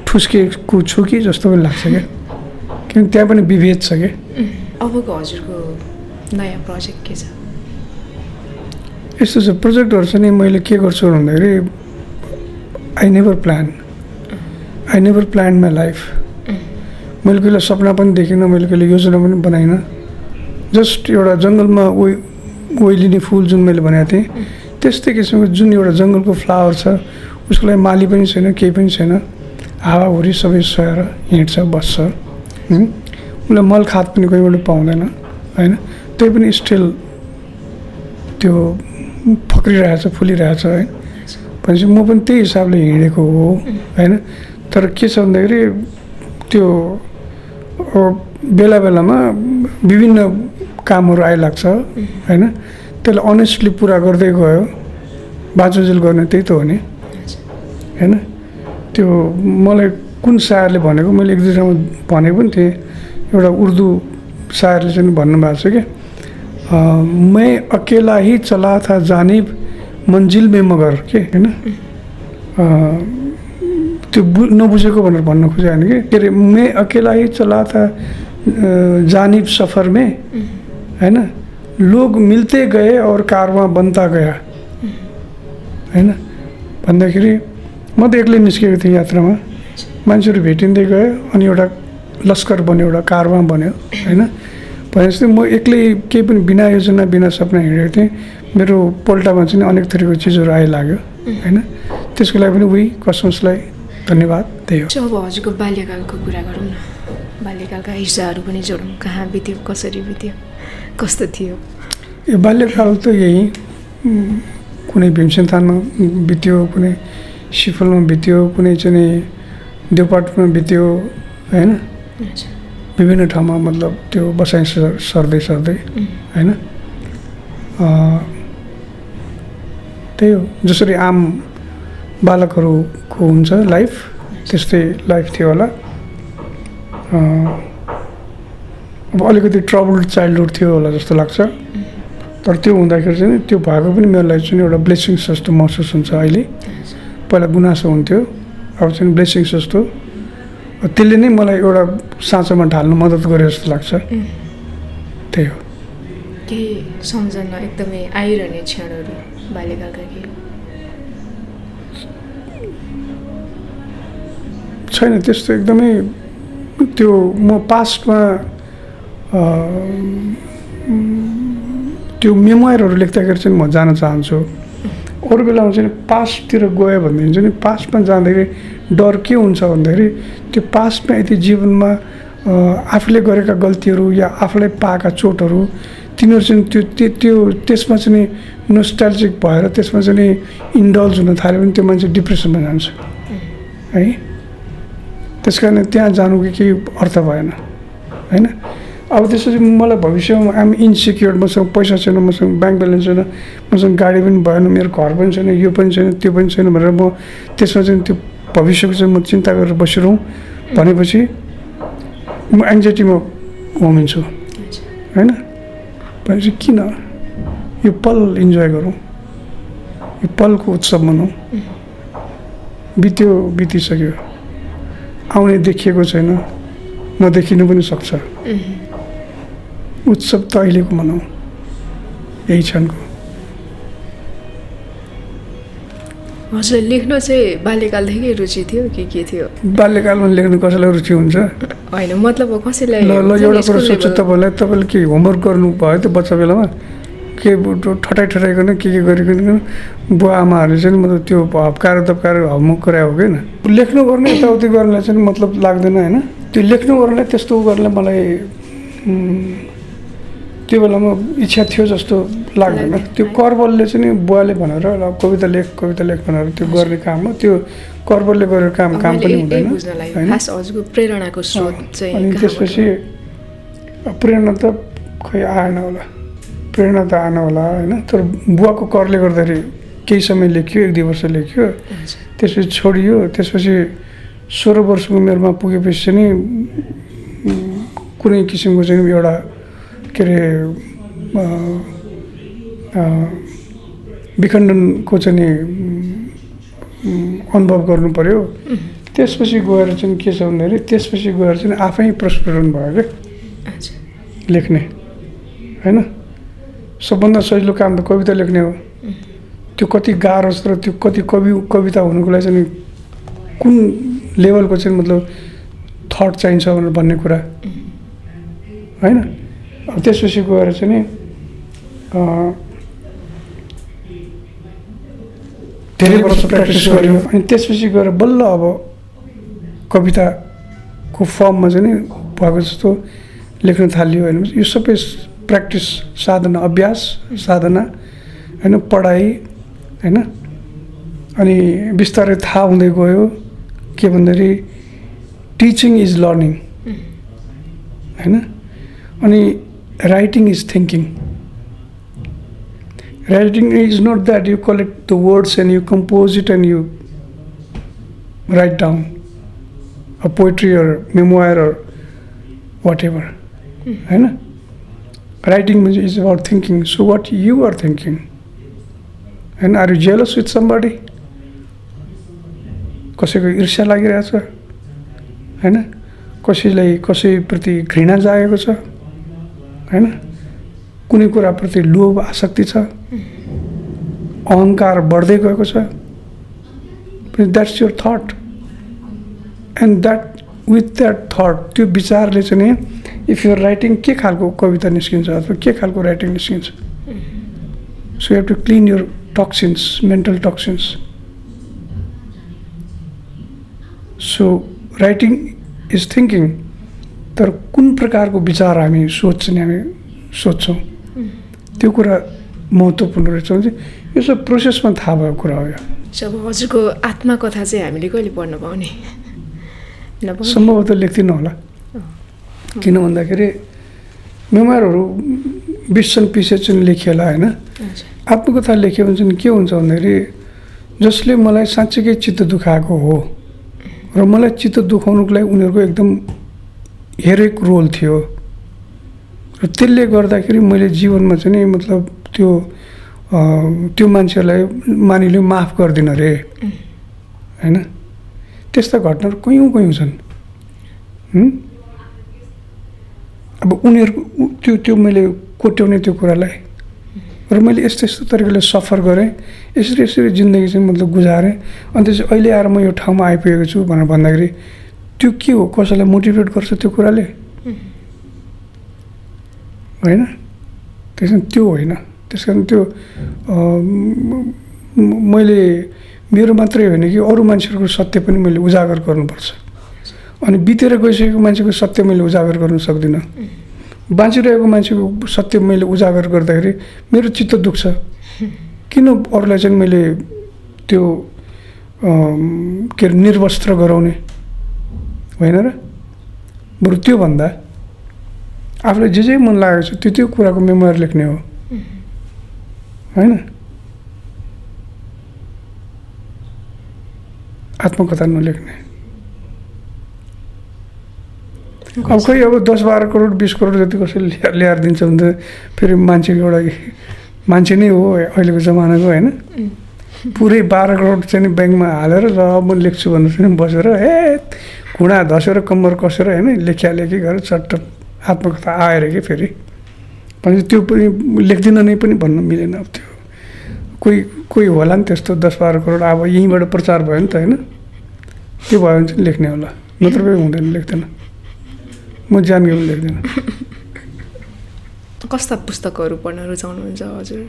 ठुस्किएको छु कि जस्तो पनि लाग्छ क्या, किनकि त्यहाँ पनि विभेद छ क्या। अबको हजुरको नयाँ प्रोजेक्ट के छ? यस्तो छ प्रोजेक्टहरू चाहिँ नि मैले के गर्छु भन्दाखेरि I never plan my life. मैले कहिले सपना पनि देखिनँ, मैले कहिले योजना पनि बनाइनँ। जस्ट एउटा जङ्गलमा ओइलिने फुल जुन मैले भनेको थिएँ त्यस्तै किसिमको जुन एउटा जङ्गलको फ्लावर छ उसको लागि माली पनि छैन, केही पनि छैन, हावाहुरी सबै सहेर हिँड्छ बस्छ। उसलाई मल खाद पनि कोही बेला पाउँदैन होइन, त्यही पनि स्टिल त्यो फक्रिरहेछ फुलिरहेछ है। भनेपछि म पनि त्यही हिसाबले हिँडेको हो होइन। तर के छ भन्दाखेरि त्यो बेला बेलामा विभिन्न कामहरू आइलाग्छ होइन, त्यसलाई अनेस्टली पुरा गर्दै गयो। बाँचोजेल गर्ने त्यही त हो नि होइन। त्यो मलाई कुन शायरले भनेको मैले एक दुई ठाउँमा भनेको पनि थिएँ, एउटा उर्दू शायरले चाहिँ भन्नुभएको छ क्या, मैं अकेला ही चला था जानिब मन्जिल में मगर के होइन। त्यो नबुझेको भनेर भन्न खोजे होइन कि के अरे मैं अकेला ही चला था जानिब सफर में होइन, लोग मिलते गए और कारवां बनता गया होइन। भन्दाखेरि म त एक्लै निस्केको थिएँ यात्रामा, मान्छेहरू भेटिँदै गयो अनि एउटा लस्कर बन्यो, एउटा कारवां बन्यो होइन। भनेपछि म एक्लै केही पनि बिना योजना बिना सपना हिँडेको थिएँ। मेरो पोल्टामा चाहिँ अनेक थरीको चिजहरू आइलाग्यो होइन। त्यसको लागि पनि उही कसमसलाई धन्यवाद। त्यही हो। अब हजुरको बाल्यकालको कुरा गरौँ न, बाल्यकालका हिस्साहरू पनि जोडौँ, कहाँ बित्यो, कसरी बित्यो, कस्तो थियो? यो बाल्यकाल त यही कुनै भीमसेनथानमा बित्यो, कुनै सिफलमा बित्यो, कुनै चाहिँ देवपाटमा बित्यो होइन। विभिन्न ठाउँमा मतलब त्यो बसाइ सर्दै होइन। त्यही हो, जसरी आम बालकहरूको हुन्छ लाइफ त्यस्तै लाइफ थियो होला। अब अलिकति ट्रबल्ड चाइल्डहुड थियो होला जस्तो लाग्छ। तर त्यो हुँदाखेरि चाहिँ त्यो भएको पनि मेरो लागि चाहिँ एउटा ब्लेसिङ्स जस्तो महसुस हुन्छ अहिले। पहिला गुनासो हुन्थ्यो, अब चाहिँ ब्लेसिङ्स जस्तो। त्यसले नै मलाई एउटा साँचोमा ढाल्नु मद्दत गरे जस्तो लाग्छ। त्यही हो। केही सम्झना एकदमै आइरहने क्षणहरू बाल्यकालका केही छैन त्यस्तो एकदमै। त्यो म पास्टमा त्यो मेमोयरहरू लेख्दाखेरि चाहिँ म जान चाहन्छु। अरू बेलामा चाहिँ पास्टतिर गयो भनेदेखि चाहिँ पास्टमा जाँदाखेरि डर के हुन्छ भन्दाखेरि त्यो पास्टमा यदि जीवनमा आफूले गरेका गल्तीहरू या आफूलाई पाएका चोटहरू तिनीहरू चाहिँ त्यो त्यसमा चाहिँ नोस्टाल्जिक भएर त्यसमा चाहिँ इन्डल्ज हुन थाल्यो भने त्यो मान्छे डिप्रेसनमा जान्छ है। त्यस कारण त्यहाँ जानुको केही अर्थ भएन होइन। अब त्यसपछि मलाई भविष्यमा आम इन्सिक्योर, मसँग पैसा छैन, मसँग ब्याङ्क ब्यालेन्स छैन, मसँग गाडी पनि भएन, मेरो घर पनि छैन, यो पनि छैन, त्यो पनि छैन भनेर म त्यसमा चाहिँ त्यो भविष्यको चाहिँ म चिन्ता गरेर बसिरहँ भनेपछि म एङ्जाइटीमा होमिन्छु होइन। भनेपछि किन यो पल इन्जोय गरौँ, यो पलको उत्सव मनाउँ। बितिसक्यो, आउने देखिएको छैन, नदेखिनु पनि सक्छ। उत्सव त अहिलेको मनाउँ, यही क्षणको। हजुर लेख्न चाहिँ बाल्यकालदेखि रुचि थियो कि के थियो? बाल्यकालमा लेख्नु कसैलाई रुचि हुन्छ? होइन मतलब कसैलाई ल एउटा कुरा सोध्छु तपाईँले के होमवर्क गर्नु भयो त्यो बच्चा बेलामा? के ठटाइकन के गरिकन बुवा आमाहरूले चाहिँ मतलब त्यो हप्काएर दप्काएर होमवर्क गरायो हो कि होइन? लेख्नु गर्ने यताउति गर्नेलाई चाहिँ मतलब लाग्दैन होइन। त्यो लेख्नु गर्नेलाई त्यस्तो गर्नेलाई मलाई त्यो बेलामा इच्छा थियो जस्तो लाग्दैन। त्यो करबलले चाहिँ बुवाले भनेर कविता लेख भनेर त्यो गर्ने काममा त्यो करबलले गरेर काम पनि हुँदैन होइन। अनि त्यसपछि प्रेरणा त खै आएन होला होइन। तर बुवाको करले गर्दाखेरि केही समय लेख्यो, 1-2 वर्ष लेख्यो, त्यसपछि छोडियो। त्यसपछि 16 वर्षको उमेरमा पुगेपछि चाहिँ कुनै किसिमको चाहिँ एउटा के अरे विखण्डनको चाहिँ अनुभव गर्नु पर्यो। त्यसपछि गएर चाहिँ के छ भन्दाखेरि त्यसपछि गएर चाहिँ आफै प्रस्फुटन भयो क्या लेख्ने होइन। सबभन्दा सजिलो काम त कविता लेख्ने हो। त्यो कति गाह्रो छ र त्यो कति कविता हुनुको लागि चाहिँ कुन लेभलको चाहिँ मतलब थट चाहिन्छ भनेर भन्ने कुरा होइन। अब त्यसपछि गएर चाहिँ धेरै वर्ष प्र्याक्टिस गऱ्यो। अनि त्यसपछि गएर बल्ल अब कविताको फर्ममा चाहिँ भएको जस्तो लेख्न थाल्यो होइन। यो सबै प्र्याक्टिस, साधना, अभ्यास साधना होइन, पढाइ होइन। अनि बिस्तारै थाहा हुँदै गयो के भन्दाखेरि टिचिङ इज लर्निङ होइन। अनि writing is thinking. Writing is not that you collect the words and you compose it and you write down a poetry or memoir or whatever. Right? Writing is about thinking. So what you are thinking? And are you jealous with somebody? कसैको ईर्ष्या लागिरहेछ हैन, कसैलाई कसैप्रति घृणा जागेको छ हैन, कुनै कुराप्रति लोभ आसक्ति छ, अहंकार बढ्दै गएको छ. That's your thought. And that with that thought, त्यो विचारले चाहिँ if you are writing के खालको कविता निस्किन्छ अथवा के खालको राइटिङ निस्किन्छ. So you have to clean your toxins, mental toxins. So writing is thinking. तर कुन प्रकारको विचार हामी सोच्ने हामी सोच्छौं त्यो कुरा महत्त्वपूर्ण रहेछ. यो सब प्रोसेसमा थाहा भएको कुरा हो. यो सब हजुरको आत्मकथा चाहिँ हामीले कहिले पढ्न पाउने? सम्भवतः लेख्दिनँ होला. किन भन्दाखेरि मेमोयरहरू 20 पिसेज चाहिँ लेखिएला हैन. आत्मकथा लेख्यो भने चाहिँ के हुन्छ भन्दाखेरि जसले मलाई साँच्चैकै चित्त दुखाएको हो र मलाई चित्त दुखाउनुको लागि उनीहरूको एकदम हेरेको रोल थियो र त्यसले गर्दाखेरि मैले जीवनमा चाहिँ नि मतलब त्यो मान्छेलाई मानिलिउँ माफ गर्दिनँ रे होइन। त्यस्ता घटनाहरू कयौँ छन्। अब उनीहरूको त्यो मैले कोट्याउने त्यो कुरालाई र मैले यस्तो तरिकाले सफर गरेँ, यसरी जिन्दगी चाहिँ मतलब गुजारेँ। अनि त्यसपछि अहिले आएर म यो ठाउँमा आइपुगेको छु भनेर भन्दाखेरि त्यो के हो, कसैलाई मोटिभेट गर्छ त्यो कुराले होइन। त्यस कारण त्यो होइन। त्यस कारण त्यो मैले मेरो मात्रै होइन कि अरू मान्छेहरूको सत्य पनि मैले उजागर गर्नुपर्छ। अनि बितेर गइसकेको मान्छेको सत्य मैले उजागर गर्न सक्दिनँ। बाँचिरहेको मान्छेको सत्य मैले उजागर गर्दाखेरि मेरो चित्त दुख्छ। किन अरूलाई चाहिँ मैले त्यो के अरे निर्वस्त्र गराउने होइन र। बरु त्योभन्दा आफूलाई जे मन लागेको छ त्यो कुराको मेमोरी लेख्ने हो होइन। आत्मकथा नलेख्ने। अब खै अब 10-12 करोड 20 करोड जति कसैले ल्याएर दिन्छ भने त फेरि मान्छेको एउटा मान्छे नै हो अहिलेको जमानाको होइन। पुरै 12 करोड चाहिँ ब्याङ्कमा हालेर ल म लेख्छु भनेर चाहिँ बसेर घुँडा धसेर कम्मर कसेर होइन लेखी गरेर चट्ट आत्मकथा आएर कि फेरि भने त्यो पनि लेख्दिनँ नै पनि भन्न मिलेन। अब त्यो कोही होला नि त्यस्तो 10-12 करोड अब यहीँबाट प्रचार भयो नि त होइन। त्यो भयो भने चाहिँ लेख्ने होला, नत्र हुँदैन, लेख्दैन। म जान पनि लेख्दिनँ। कस्ता पुस्तकहरू पढ्न रुचाउनुहुन्छ हजुर?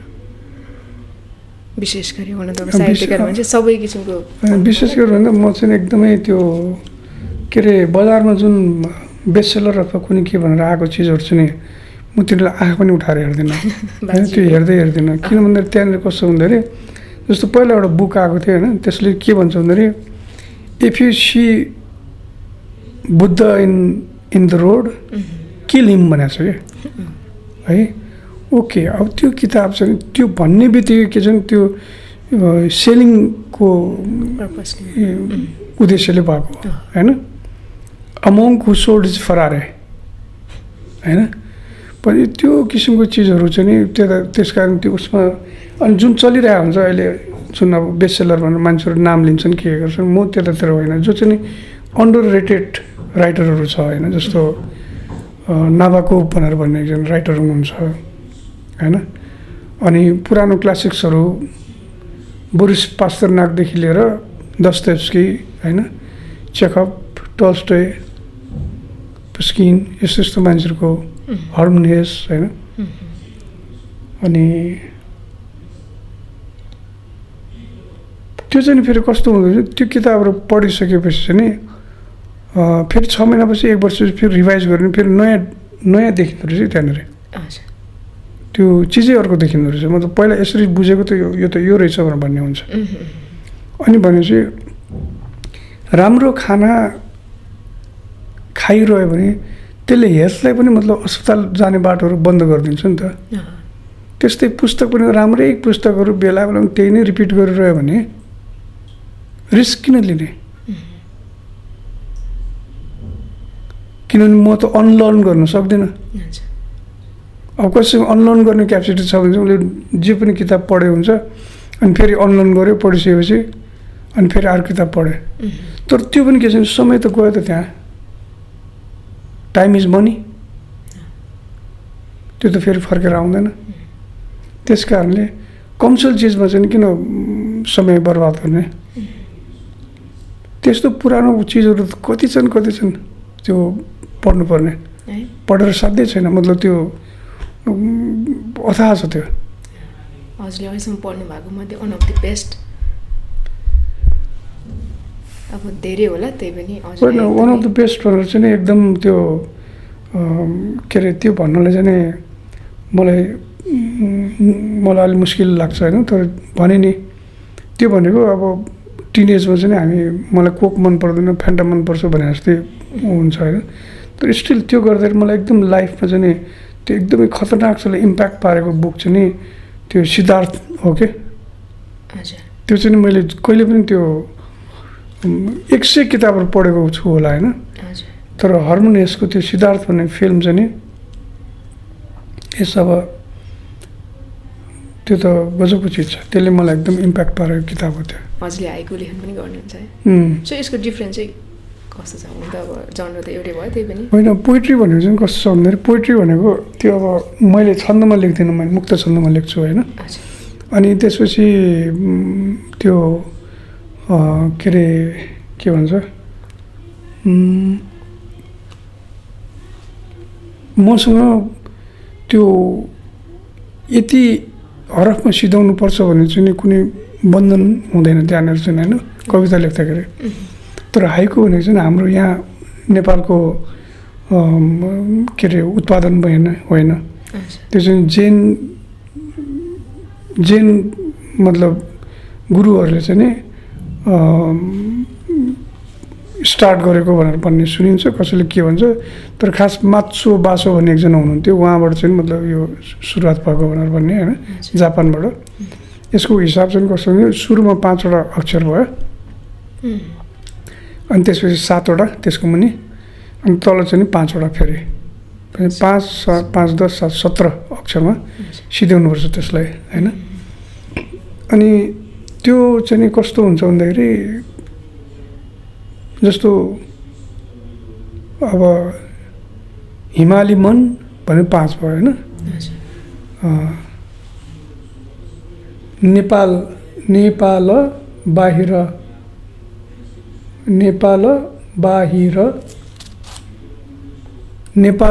विशेष गरी हुन त साहित्यकार मान्छे सबै किसिमको। विशेष गरी भन्दा म चाहिँ एकदमै त्यो के अरे बजारमा जुन बेस्टसेलर अथवा कुनै के भनेर आएको चिजहरू चाहिँ नि म तिनीहरूलाई आँखा पनि उठाएर हेर्दिनँ होइन। त्यो हेर्दिनँ। किन भन्दाखेरि त्यहाँनिर कस्तो हुँदाखेरि जस्तो पहिला एउटा बुक आएको थियो होइन, त्यसले के भन्छ भन्दाखेरि if you see Buddha in the road kill him भनेको छ क्या है। ओके, अब त्यो किताब चाहिँ त्यो भन्ने बित्तिकै के छ त्यो सेलिङको उद्देश्यले भएको होइन। अमोङ हु सोल्ड इज फरारे होइन। पनि त्यो किसिमको चिजहरू चाहिँ नि त्यस कारण त्यो उसमा अनि जुन चलिरहेको हुन्छ अहिले जुन अब बेस्टसेलर भनेर मान्छेहरू नाम लिन्छन् के गर्छन्, म त्यतातिर होइन। जो चाहिँ नि अन्डर रेटेड राइटरहरू छ होइन, जस्तो नाभाकोभ भनेर भन्ने एकजना राइटर हुनुहुन्छ होइन। अनि पुरानो क्लासिक्सहरू बोरिस पास्तरनाकदेखि लिएर दस्तयेभ्स्की होइन, चेखभ, टल्स्टोय, पुस्किन, यस्तो मान्छेहरूको, हर्मन हेस होइन। अनि त्यो चाहिँ फेरि कस्तो हुँदो त्यो किताबहरू पढिसकेपछि चाहिँ नि फेरि 6 महिनापछि 1 वर्ष फेरि रिभाइज गर्ने फेरि नयाँ देखिँदो रहेछ त्यहाँनिर। त्यो चिजै अर्को देखिँदो रहेछ। मतलब पहिला यसरी बुझेको त यो त यो रहेछ भनेर भन्ने हुन्छ। अनि भनेपछि राम्रो खाना खाइरह्यो भने त्यसले हेल्थलाई पनि मतलब अस्पताल जाने बाटोहरू बन्द गरिदिन्छ नि त। त्यस्तै पुस्तक पनि राम्रै पुस्तकहरू बेला बेलामा त्यही नै रिपिट गरिरह्यो भने रिस्क किन लिने? किनभने म त अनलर्न गर्न सक्दिनँ। अब कसैको अनलर्न गर्ने क्यापेसिटी छ भने चाहिँ उसले जे पनि किताब पढ्यो हुन्छ अनि फेरि अनलर्न गऱ्यो, पढिसकेपछि अनि फेरि अर्को किताब पढ्यो। तर त्यो पनि के छ भने समय त गयो त त्यहाँ। टाइम इज मनी, त्यो त फेरि फर्केर आउँदैन। त्यस कारणले कमर्सियल चिजमा चाहिँ किन समय बर्बाद गर्ने? त्यस्तो पुरानो चिजहरू कति छन् त्यो पढ्नुपर्ने। पढेर साध्यै छैन। मतलब त्यो अथाह छ त्यो। हजुरले अहिलेसम्म पढ्नु भएको मध्ये वान अफ द बेस्ट अब धेरै होला त्यही पनि होइन, वान अफ द बेस्ट भनेर चाहिँ एकदम त्यो के अरे त्यो भन्नलाई चाहिँ मलाई अलिक मुस्किल लाग्छ होइन। तर भने नि त्यो भनेको अब टिनेजमा चाहिँ हामी मलाई कोक मन पर्दैन, फ्यान्टा मनपर्छ भने जस्तै हुन्छ होइन। तर स्टिल त्यो गर्दाखेरि मलाई एकदम लाइफमा चाहिँ त्यो एकदमै खतरनाक छ इम्प्याक्ट पारेको बुक चाहिँ नि त्यो सिद्धार्थ हो के। त्यो चाहिँ मैले कहिले पनि त्यो 100 किताबहरू पढेको छु होला होइन। तर हर्मन हेसको त्यो सिद्धार्थ भन्ने फिल्म चाहिँ नि यस अब त्यो त गजबको चिज छ, त्यसले मलाई एकदम इम्प्याक्ट पारेको किताब हो त्यो। हजुरले हाइकु लेखन पनि गर्नुहुन्छ है, सो यसको डिफ्रेन्स चाहिँ कस्तो छ? हुन त अब जनर त एउटै भयो, त्यही पनि होइन। पोइट्री भनेको चाहिँ कस्तो छ भन्दाखेरि पोइट्री भनेको त्यो अब मैले छन्दमा लेख्दिनँ, मैले मुक्त छन्दमा लेख्छु होइन। अनि त्यसपछि त्यो के अरे के भन्छ, मसँग त्यो यति हरफमा सिधाउनु पर्छ भन्ने चाहिँ कुनै बन्धन हुँदैन त्यहाँनिर चाहिँ होइन, कविता लेख्दाखेरि। तर हाइकु भनेको चाहिँ हाम्रो यहाँ नेपालको के अरे उत्पादन होइन, त्यो चाहिँ जैन मतलब गुरुहरूले चाहिँ नि स्टार्ट गरेको भनेर भन्ने सुनिन्छ, कसैले के भन्छ। तर खास मात्सो बासो भन्ने एकजना हुनुहुन्थ्यो, उहाँबाट चाहिँ मतलब यो सुरुवात भएको भनेर भन्ने होइन, जापानबाट। यसको हिसाब चाहिँ कस्तो भने सुरुमा 5वटा अक्षर भयो, अनि त्यसपछि 7वटा त्यसको मुनि, अनि तल चाहिँ 5वटा फेरि 5, 5, 10, 7, 17 अक्षरमा सिध्याउनुपर्छ त्यसलाई होइन। अनि त्यो चाहिँ नि कस्तो हुन्छ भन्दाखेरि जस्तो अब हिमाली मन भने 5 भयो होइन। नेपाल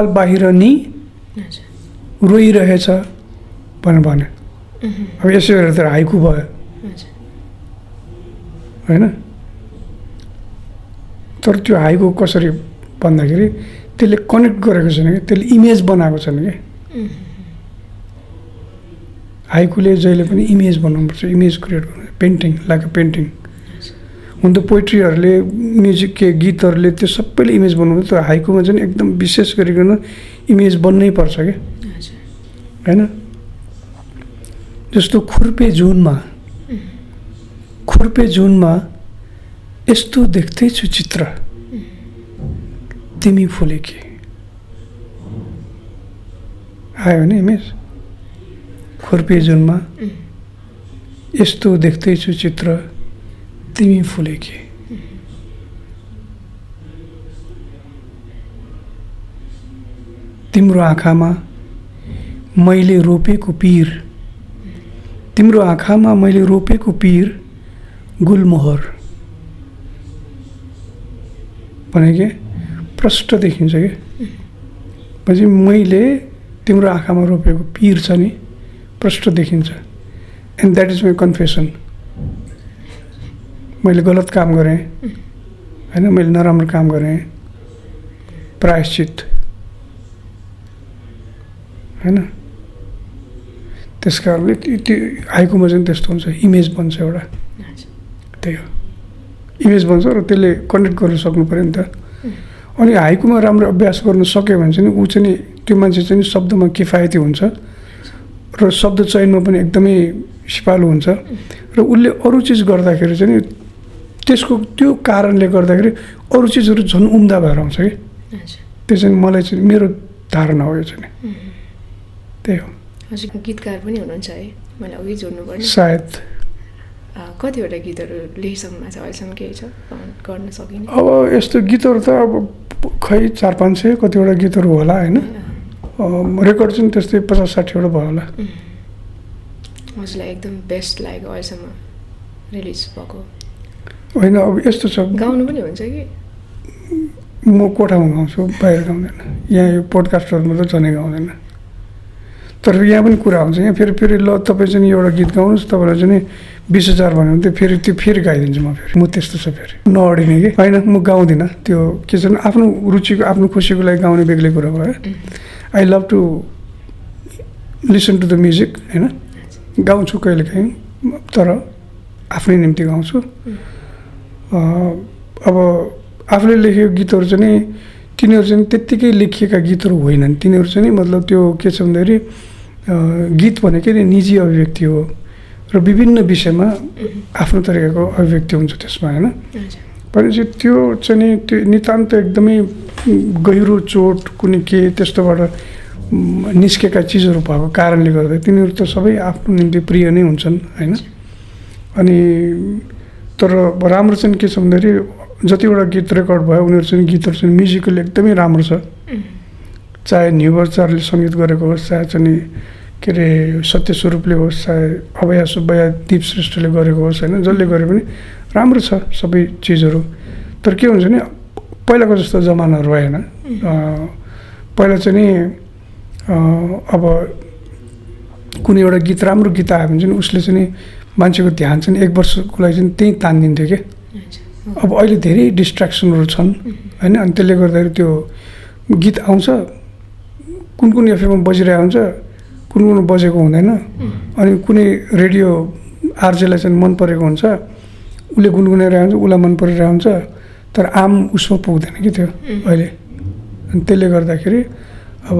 बाहिर नि रोइरहेछ भनेर भन्यो। अब यसो हेरेर त हाइकु भयो होइन। तर त्यो हाइकु कसरी भन्दाखेरि त्यसले कनेक्ट गरेको छैन कि, त्यसले इमेज बनाएको छैन कि। हाइकुले जहिले पनि इमेज बनाउनुपर्छ, इमेज क्रिएट गर्नु, पेन्टिङ लाइक अ पेन्टिङ। हुन त पोइट्रीहरूले म्युजिक के गीतहरूले त्यो सबैले इमेज बनाउनु, तर हाइकुमा चाहिँ एकदम विशेष गरिकन इमेज बन्नै पर्छ क्या होइन। जस्तो खुर्पे जुनमा यस्तो देख्दैछु चित्र तिमी फुलेकी, आयो नि इमेज। खुर्पे जुनमा यस्तो देख्दैछु चित्र तिमी फुलेकी, तिम्रो आँखामा मैले रोपेको पीर, तिम्रो आँखामा मैले रोपेको पीर गुलमोहर भने के प्रष्ट देखिन्छ कि। पछि मैले तिम्रो आँखामा रोपेको पीर छ नि प्रष्ट देखिन्छ। And that is my confession. मैले गलत काम गरेँ होइन, मैले नराम्रो काम गरेँ, प्रायश्चित होइन। त्यस कारणले त्यो हाइकुमा चाहिँ त्यस्तो हुन्छ, इमेज बन्छ एउटा, त्यही हो इमेज बन्छ र त्यसले कनेक्ट गर्न सक्नु पऱ्यो नि त। अनि हाइकुमा राम्रो अभ्यास गर्न सक्यो भने चाहिँ ऊ चाहिँ त्यो मान्छे चाहिँ शब्दमा किफायती हुन्छ र शब्द चयनमा पनि एकदमै सिपालु हुन्छ र उसले अरू चिज गर्दाखेरि चाहिँ त्यसको त्यो कारणले गर्दाखेरि अरू चिजहरू झन् उम्दा भएर आउँछ कि। त्यो चाहिँ मलाई चाहिँ मेरो धारणा हो यो चाहिँ, त्यही हो। हजुर गीतकार पनि हुनुहुन्छ है, मैले अघि जोड्नु पर्ने सायद। कतिवटा गीतहरू लेखिसक्नु भएको छ अहिलेसम्म, केही छ गर्न सकिने? अब यस्तो गीतहरू त अब खै 400-500 कतिवटा गीतहरू होला होइन। रेकर्ड चाहिँ त्यस्तै 50-60वटा भयो होला। हजुरलाई एकदम बेस्ट लागेको अहिलेसम्म रिलिज भएको? होइन अब यस्तो छ, गाउनु पनि हुन्छ कि? म कोठामा गाउँछु, बाहिर गाउँदैन। यहाँ यो पोडकास्टहरूमा त झनै गाउँदैन। तर यहाँ पनि कुरा हुन्छ, यहाँ फेरि ल तपाईँ चाहिँ एउटा गीत गाउनुहोस्, तपाईँलाई चाहिँ 20,000 भन्यो भने त्यो फेरि गाइदिन्छु म। फेरि म त्यस्तो छ, फेरि नअडिने कि होइन। म गाउँदिनँ, त्यो के छ आफ्नो रुचिको आफ्नो खुसीको लागि गाउने बेग्लै कुरा भयो। I love to listen to the music होइन। गाउँछु कहिलेकाहीँ, तर आफ्नै निम्ति गाउँछु। अब आफूले लेखेको गीतहरू चाहिँ तिनीहरू चाहिँ त्यत्तिकै लेखिएका गीतहरू होइनन्। तिनीहरू चाहिँ मतलब त्यो के छ भन्दाखेरि गीत भनेकै निजी अभिव्यक्ति हो र विभिन्न विषयमा आफ्नो तरिकाको अभिव्यक्ति हुन्छ त्यसमा होइन। भनेपछि त्यो चाहिँ त्यो नितान्त एकदमै गहिरो चोट कुनै के त्यस्तोबाट निस्केका चिजहरू भएको कारणले गर्दा तिनीहरू त सबै आफ्नो निम्ति प्रिय नै हुन्छन् होइन। अनि तर राम्रो चाहिँ के छ भन्दाखेरि जतिवटा गीत रेकर्ड भयो उनीहरू चाहिँ गीतहरू चाहिँ म्युजिकल एकदमै राम्रो छ। चाहे न्युबर्चारले सङ्गीत गरेको होस्, चाहे चाहिँ के अरे सत्यस्वरूपले होस्, चाहे अभया सुब्बा, दीप श्रेष्ठले गरेको होस् होइन, जसले गरे पनि राम्रो छ सबै चिजहरू। तर के हुन्छ नि पहिलाको जस्तो जमानाहरू भएन। पहिला चाहिँ नि अब कुनै एउटा गीत राम्रो गीत आयो भने चाहिँ उसले चाहिँ मान्छेको ध्यान चाहिँ 1 वर्षको लागि चाहिँ त्यहीँ तानिदिन्थ्यो क्या। अब अहिले धेरै डिस्ट्र्याक्सनहरू छन् होइन। अनि त्यसले गर्दाखेरि त्यो गीत आउँछ, कुन कुन एफएममा बजिरहेको हुन्छ, कुन कुन बजेको हुँदैन। अनि कुनै रेडियो आरजेलाई चाहिँ मन परेको हुन्छ, उसले गुनगुनाइरहेको हुन्छ, उसलाई मन परिरहेको हुन्छ, तर आम उसमा पुग्दैन कि त्यो अहिले। अनि त्यसले गर्दाखेरि अब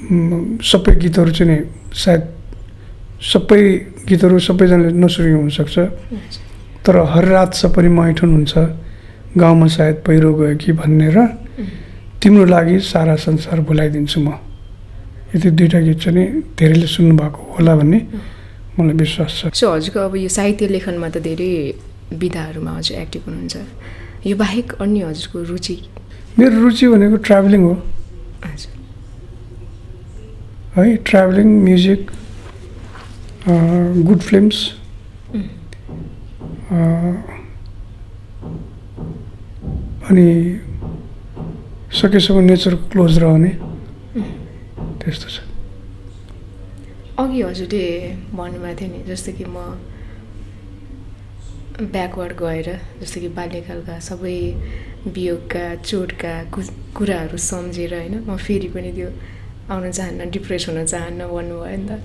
सबै गीतहरू चाहिँ नि सायद सबै गीतहरू सबैजनाले नसुनेको हुनसक्छ। तर हर रात सपरी मैथुन हुन्छ, गाउँमा सायद पहिरो गयो कि भन्ने र तिम्रो लागि सारा संसार भुलाइदिन्छु म, यति दुईवटा गीत चाहिँ नि धेरैले सुन्नुभएको होला भन्ने मलाई विश्वास छ। सो हजुरको अब यो साहित्य लेखनमा त धेरै विधाहरूमा हजुर एक्टिभ हुनुहुन्छ, यो बाहेक अन्य हजुरको रुचि? मेरो रुचि भनेको ट्राभलिङ हो है, ट्राभलिङ, म्युजिक, गुड फिल्म्स, अनि सकेसम्म नेचरको क्लोज रहने, त्यस्तो छ। अघि हजुरले भन्नुभएको थियो नि जस्तो कि म ब्याकवर्ड गएर जस्तो कि बाल्यकालका सबै वियोगका चोटका कुराहरू सम्झेर होइन म फेरि पनि त्यो आउन चाहन्न, डिप्रेस हुन चाहन्न भन्नुभयो नि त।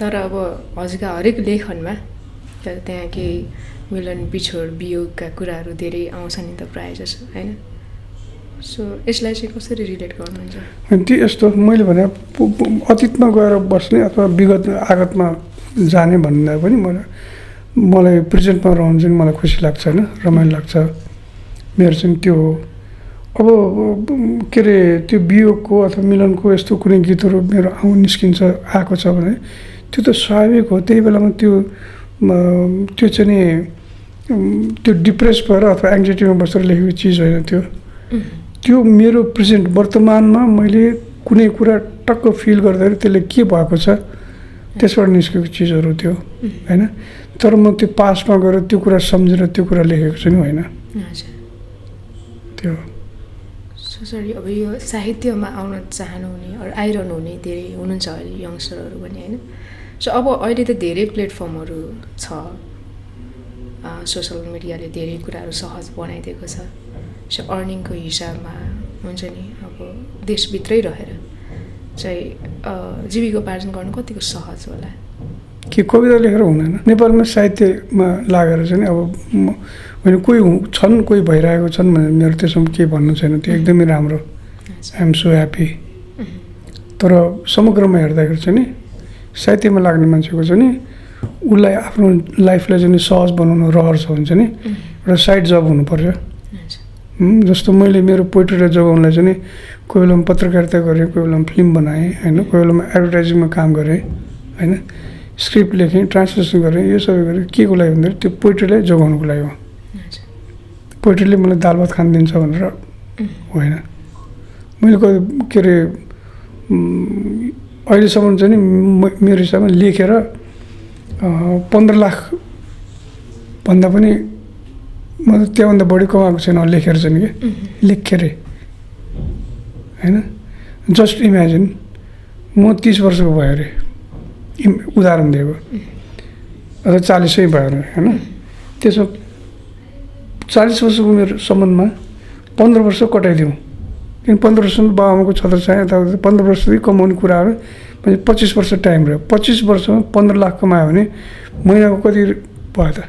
तर अब हजुरका हरेक लेखनमा त्यहाँ केही मिलन बिछोड वियोगका कुराहरू धेरै आउँछ नि त प्रायः जसो होइन। सो यसलाई चाहिँ कसरी रिलेट गर्नुहुन्छ? त्यो यस्तो मैले भने अतीतमा गएर बस्ने अथवा विगत आगतमा जाने भन्दा पनि मलाई प्रेजेन्टमा रहनु चाहिँ मलाई खुसी लाग्छ होइन, रमाइलो लाग्छ। मेरो चाहिँ त्यो हो। अब के अरे त्यो वियोगको अथवा मिलनको यस्तो कुनै गीतहरू मेरो निस्किन्छ आएको छ भने त्यो त स्वाभाविक हो। त्यही बेलामा त्यो चाहिँ नि त्यो डिप्रेस भएर अथवा एङ्जाइटीमा बसेर लेखेको चिज होइन त्यो। त्यो मेरो प्रेजेन्ट वर्तमानमा मैले कुनै कुरा टक्क फिल गर्दाखेरि त्यसले के भएको छ त्यसबाट निस्केको चिजहरू त्यो होइन। तर म त्यो पास्टमा गएर त्यो कुरा सम्झेर त्यो कुरा लेखेको चाहिँ होइन त्यो। सरी अब यो साहित्यमा आउन चाहनुहुने अरू आइरहनु हुने धेरै हुनुहुन्छ अहिले यङ्स्टरहरू पनि होइन। सो अब अहिले त धेरै प्लेटफर्महरू छ, सोसल मिडियाले धेरै कुराहरू सहज बनाइदिएको छ। सो अर्निङको हिसाबमा हुन्छ नि अब देशभित्रै रहेर चाहिँ जीविकोपार्जन गर्नु कतिको सहज होला? के कविता लेखेर हुँदैन? नेपालमा साहित्यमा लागेर चाहिँ अब होइन कोही छन्, कोही भइरहेको छन् भनेर मेरो त्यसमा केही भन्नु छैन। त्यो एकदमै राम्रो, आइएम सो ह्याप्पी। तर समग्रमा हेर्दाखेरि चाहिँ नि साहित्यमा लाग्ने मान्छेको चाहिँ नि उसलाई आफ्नो लाइफलाई चाहिँ सहज बनाउनु रहर छ भने चाहिँ नि एउटा साइड जब हुनुपर्छ। जस्तो मैले मेरो पोइट्रीलाई जोगाउनलाई चाहिँ नि कोही बेलामा पत्रकारिता गरेँ, कोही बेलामा फिल्म बनाएँ होइन, कोही बेलामा एडभर्टाइजिङमा काम गरेँ होइन, स्क्रिप्ट लेखेँ, ट्रान्सलेसन गरेँ, यो सबै गरेँ। के को लागि भन्दाखेरि त्यो पोइट्रीलाई जोगाउनुको लागि हो। पोइट्रीले मलाई दाल भात खान दिन्छ भनेर होइन। मैले के अरे अहिलेसम्म चाहिँ नि मेरो हिसाबमा लेखेर 15 लाख भन्दा पनि म त्योभन्दा बढी कमाएको छैन लेखेर चाहिँ कि लेखेर होइन। जस्ट इमेजिन म 30 वर्षको भयो अरे, उदाहरण दिएको, अथवा 40 भयो अरे होइन। त्यसमा 40 वर्षको मेरो सम्बन्धमा 15 वर्ष कटाइदिउँ, किन 15 वर्षमा बाबाआमाको छत्र छाया यताउता 15 वर्षदेखि कमाउने कुराहरू भने 25 वर्ष टाइम रह्यो। 25 वर्षमा 15 लाख कमायो भने महिनाको कति भयो त?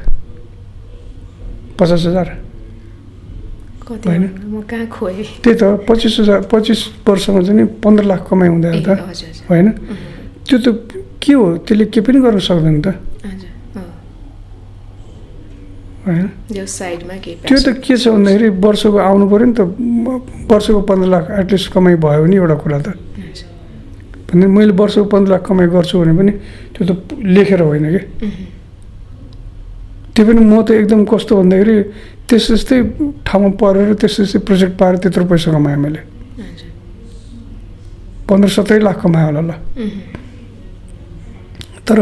50,000 होइन? त्यही त 25 वर्षमा चाहिँ नि 15 लाख कमाइ हुँदैन त होइन? त्यो त के हो? त्यसले के पनि गर्न सक्दैन त होइन? त्यो त के छ भन्दाखेरि वर्षको आउनु पऱ्यो नि त, वर्षको 15 लाख एटलिस्ट कमाइ भयो भने एउटा कुरा त होइन मैले वर्षको 15 लाख कमाइ गर्छु भने पनि त्यो त लेखेर होइन कि त्यो पनि म त एकदम कस्तो भन्दाखेरि त्यस्तै ठाउँमा परेर त्यस्तै प्रोजेक्ट पाएर त्यत्रो पैसा कमाएँ मैले 15-17 लाख कमाएँ होला ल तर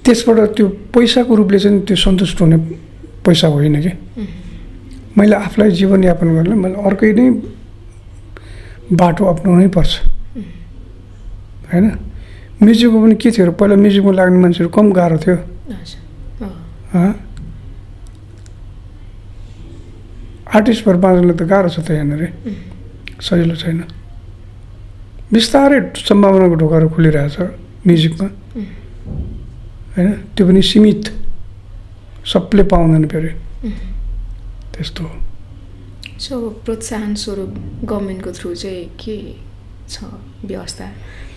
त्यसबाट त्यो पैसाको रूपले चाहिँ त्यो सन्तुष्ट हुने पैसा होइन कि मैले आफूलाई जीवनयापन गर्न मैले अर्कै नै बाटो अप्नाउनै पर्छ होइन म्युजिकको पनि के थियो पहिला म्युजिकमा लाग्ने मान्छेहरू कम गाह्रो थियो आर्टिस्ट भएर बाँच्नलाई त गाह्रो छ त यहाँनिर सजिलो छैन बिस्तारै सम्भावनाको ढोकाहरू खुलिरहेछ म्युजिकमा होइन त्यो पनि सीमित सबले पाउँदैन फेरि त्यस्तो हो सो प्रोत्साहन स्वरूप गभर्मेन्टको थ्रु चाहिँ के छ व्यवस्था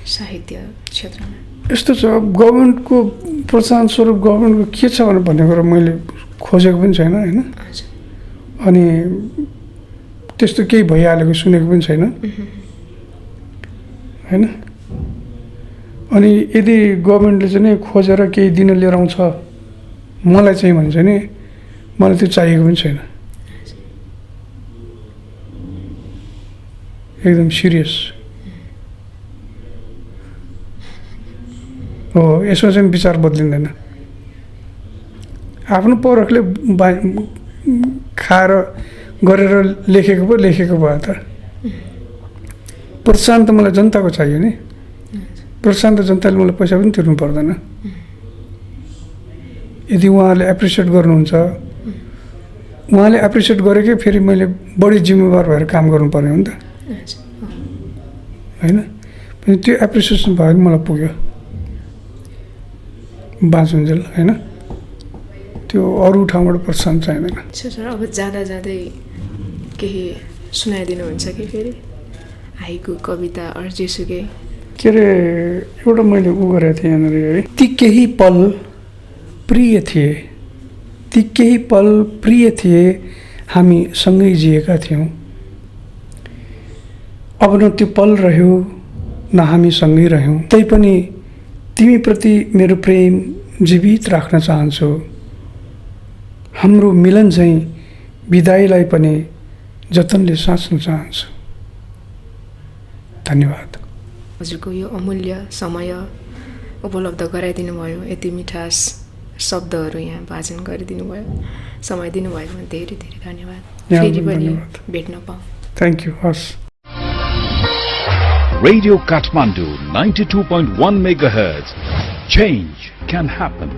साहित्य क्षेत्रमा यस्तो छ गभर्मेन्टको प्रोत्साहन स्वरूप गभर्मेन्टको के छ भन्ने कुरा मैले खोजेको पनि छैन होइन अनि त्यस्तो केही भइहालेको सुनेको पनि छैन होइन अनि यदि गभर्मेन्टले चाहिँ नि खोजेर केही दिन लिएर आउँछ मलाई चाहिँ भन्छ नि मलाई त्यो चाहिएको पनि छैन एकदम सिरियस हो यसमा चाहिँ विचार बदलिँदैन आफ्नो पौरखले खाएर गरेर लेखेको भयो त प्रोत्साहन त मलाई जनताको चाहियो नि प्रोत्साहन त जनताले मलाई पैसा पनि तिर्नु पर्दैन यदि उहाँले एप्रिसिएट गर्नुहुन्छ उहाँले एप्रिसिएट गरेकै फेरि मैले बढी जिम्मेवार भएर काम गर्नु पर्ने हो नि त होइन पनि त्यो एप्रिसिएसन भयो भने मलाई पुग्यो बाँचुन्जेल होइन त्यो अरू ठाउँबाट प्रोत्साहन चाहिँदैन सर अब जाँदै केही सुनाइदिनुहुन्छ कि फेरि हाइकु कविता अरू जेसुकै के अरे एउटा मैले उ गरेको थिएँ यहाँनिर है ती केही पल प्रिय थिए हामी सँगै जिएका थियौँ अब न त्यो पल रह्यो न हामी सँगै रह्यौँ तैपनि तिमीप्रति मेरो प्रेम जीवित राख्न चाहन्छु हाम्रो मिलन चाहिँ विदाईलाई पनि जतनले साँच्न चाहन्छु धन्यवाद हजुरको यो अमूल्य समय उपलब्ध गराइदिनु भयो यति मिठास शब्दहरू यहाँ वाचन गरिदिनु भयो समय दिनुभएकोमा धेरै धेरै धन्यवाद फेरि पनि भेट्न पाऊँ थ्याङ्क यू हस् Radio Kathmandu 92.1 MHz. Change can happen.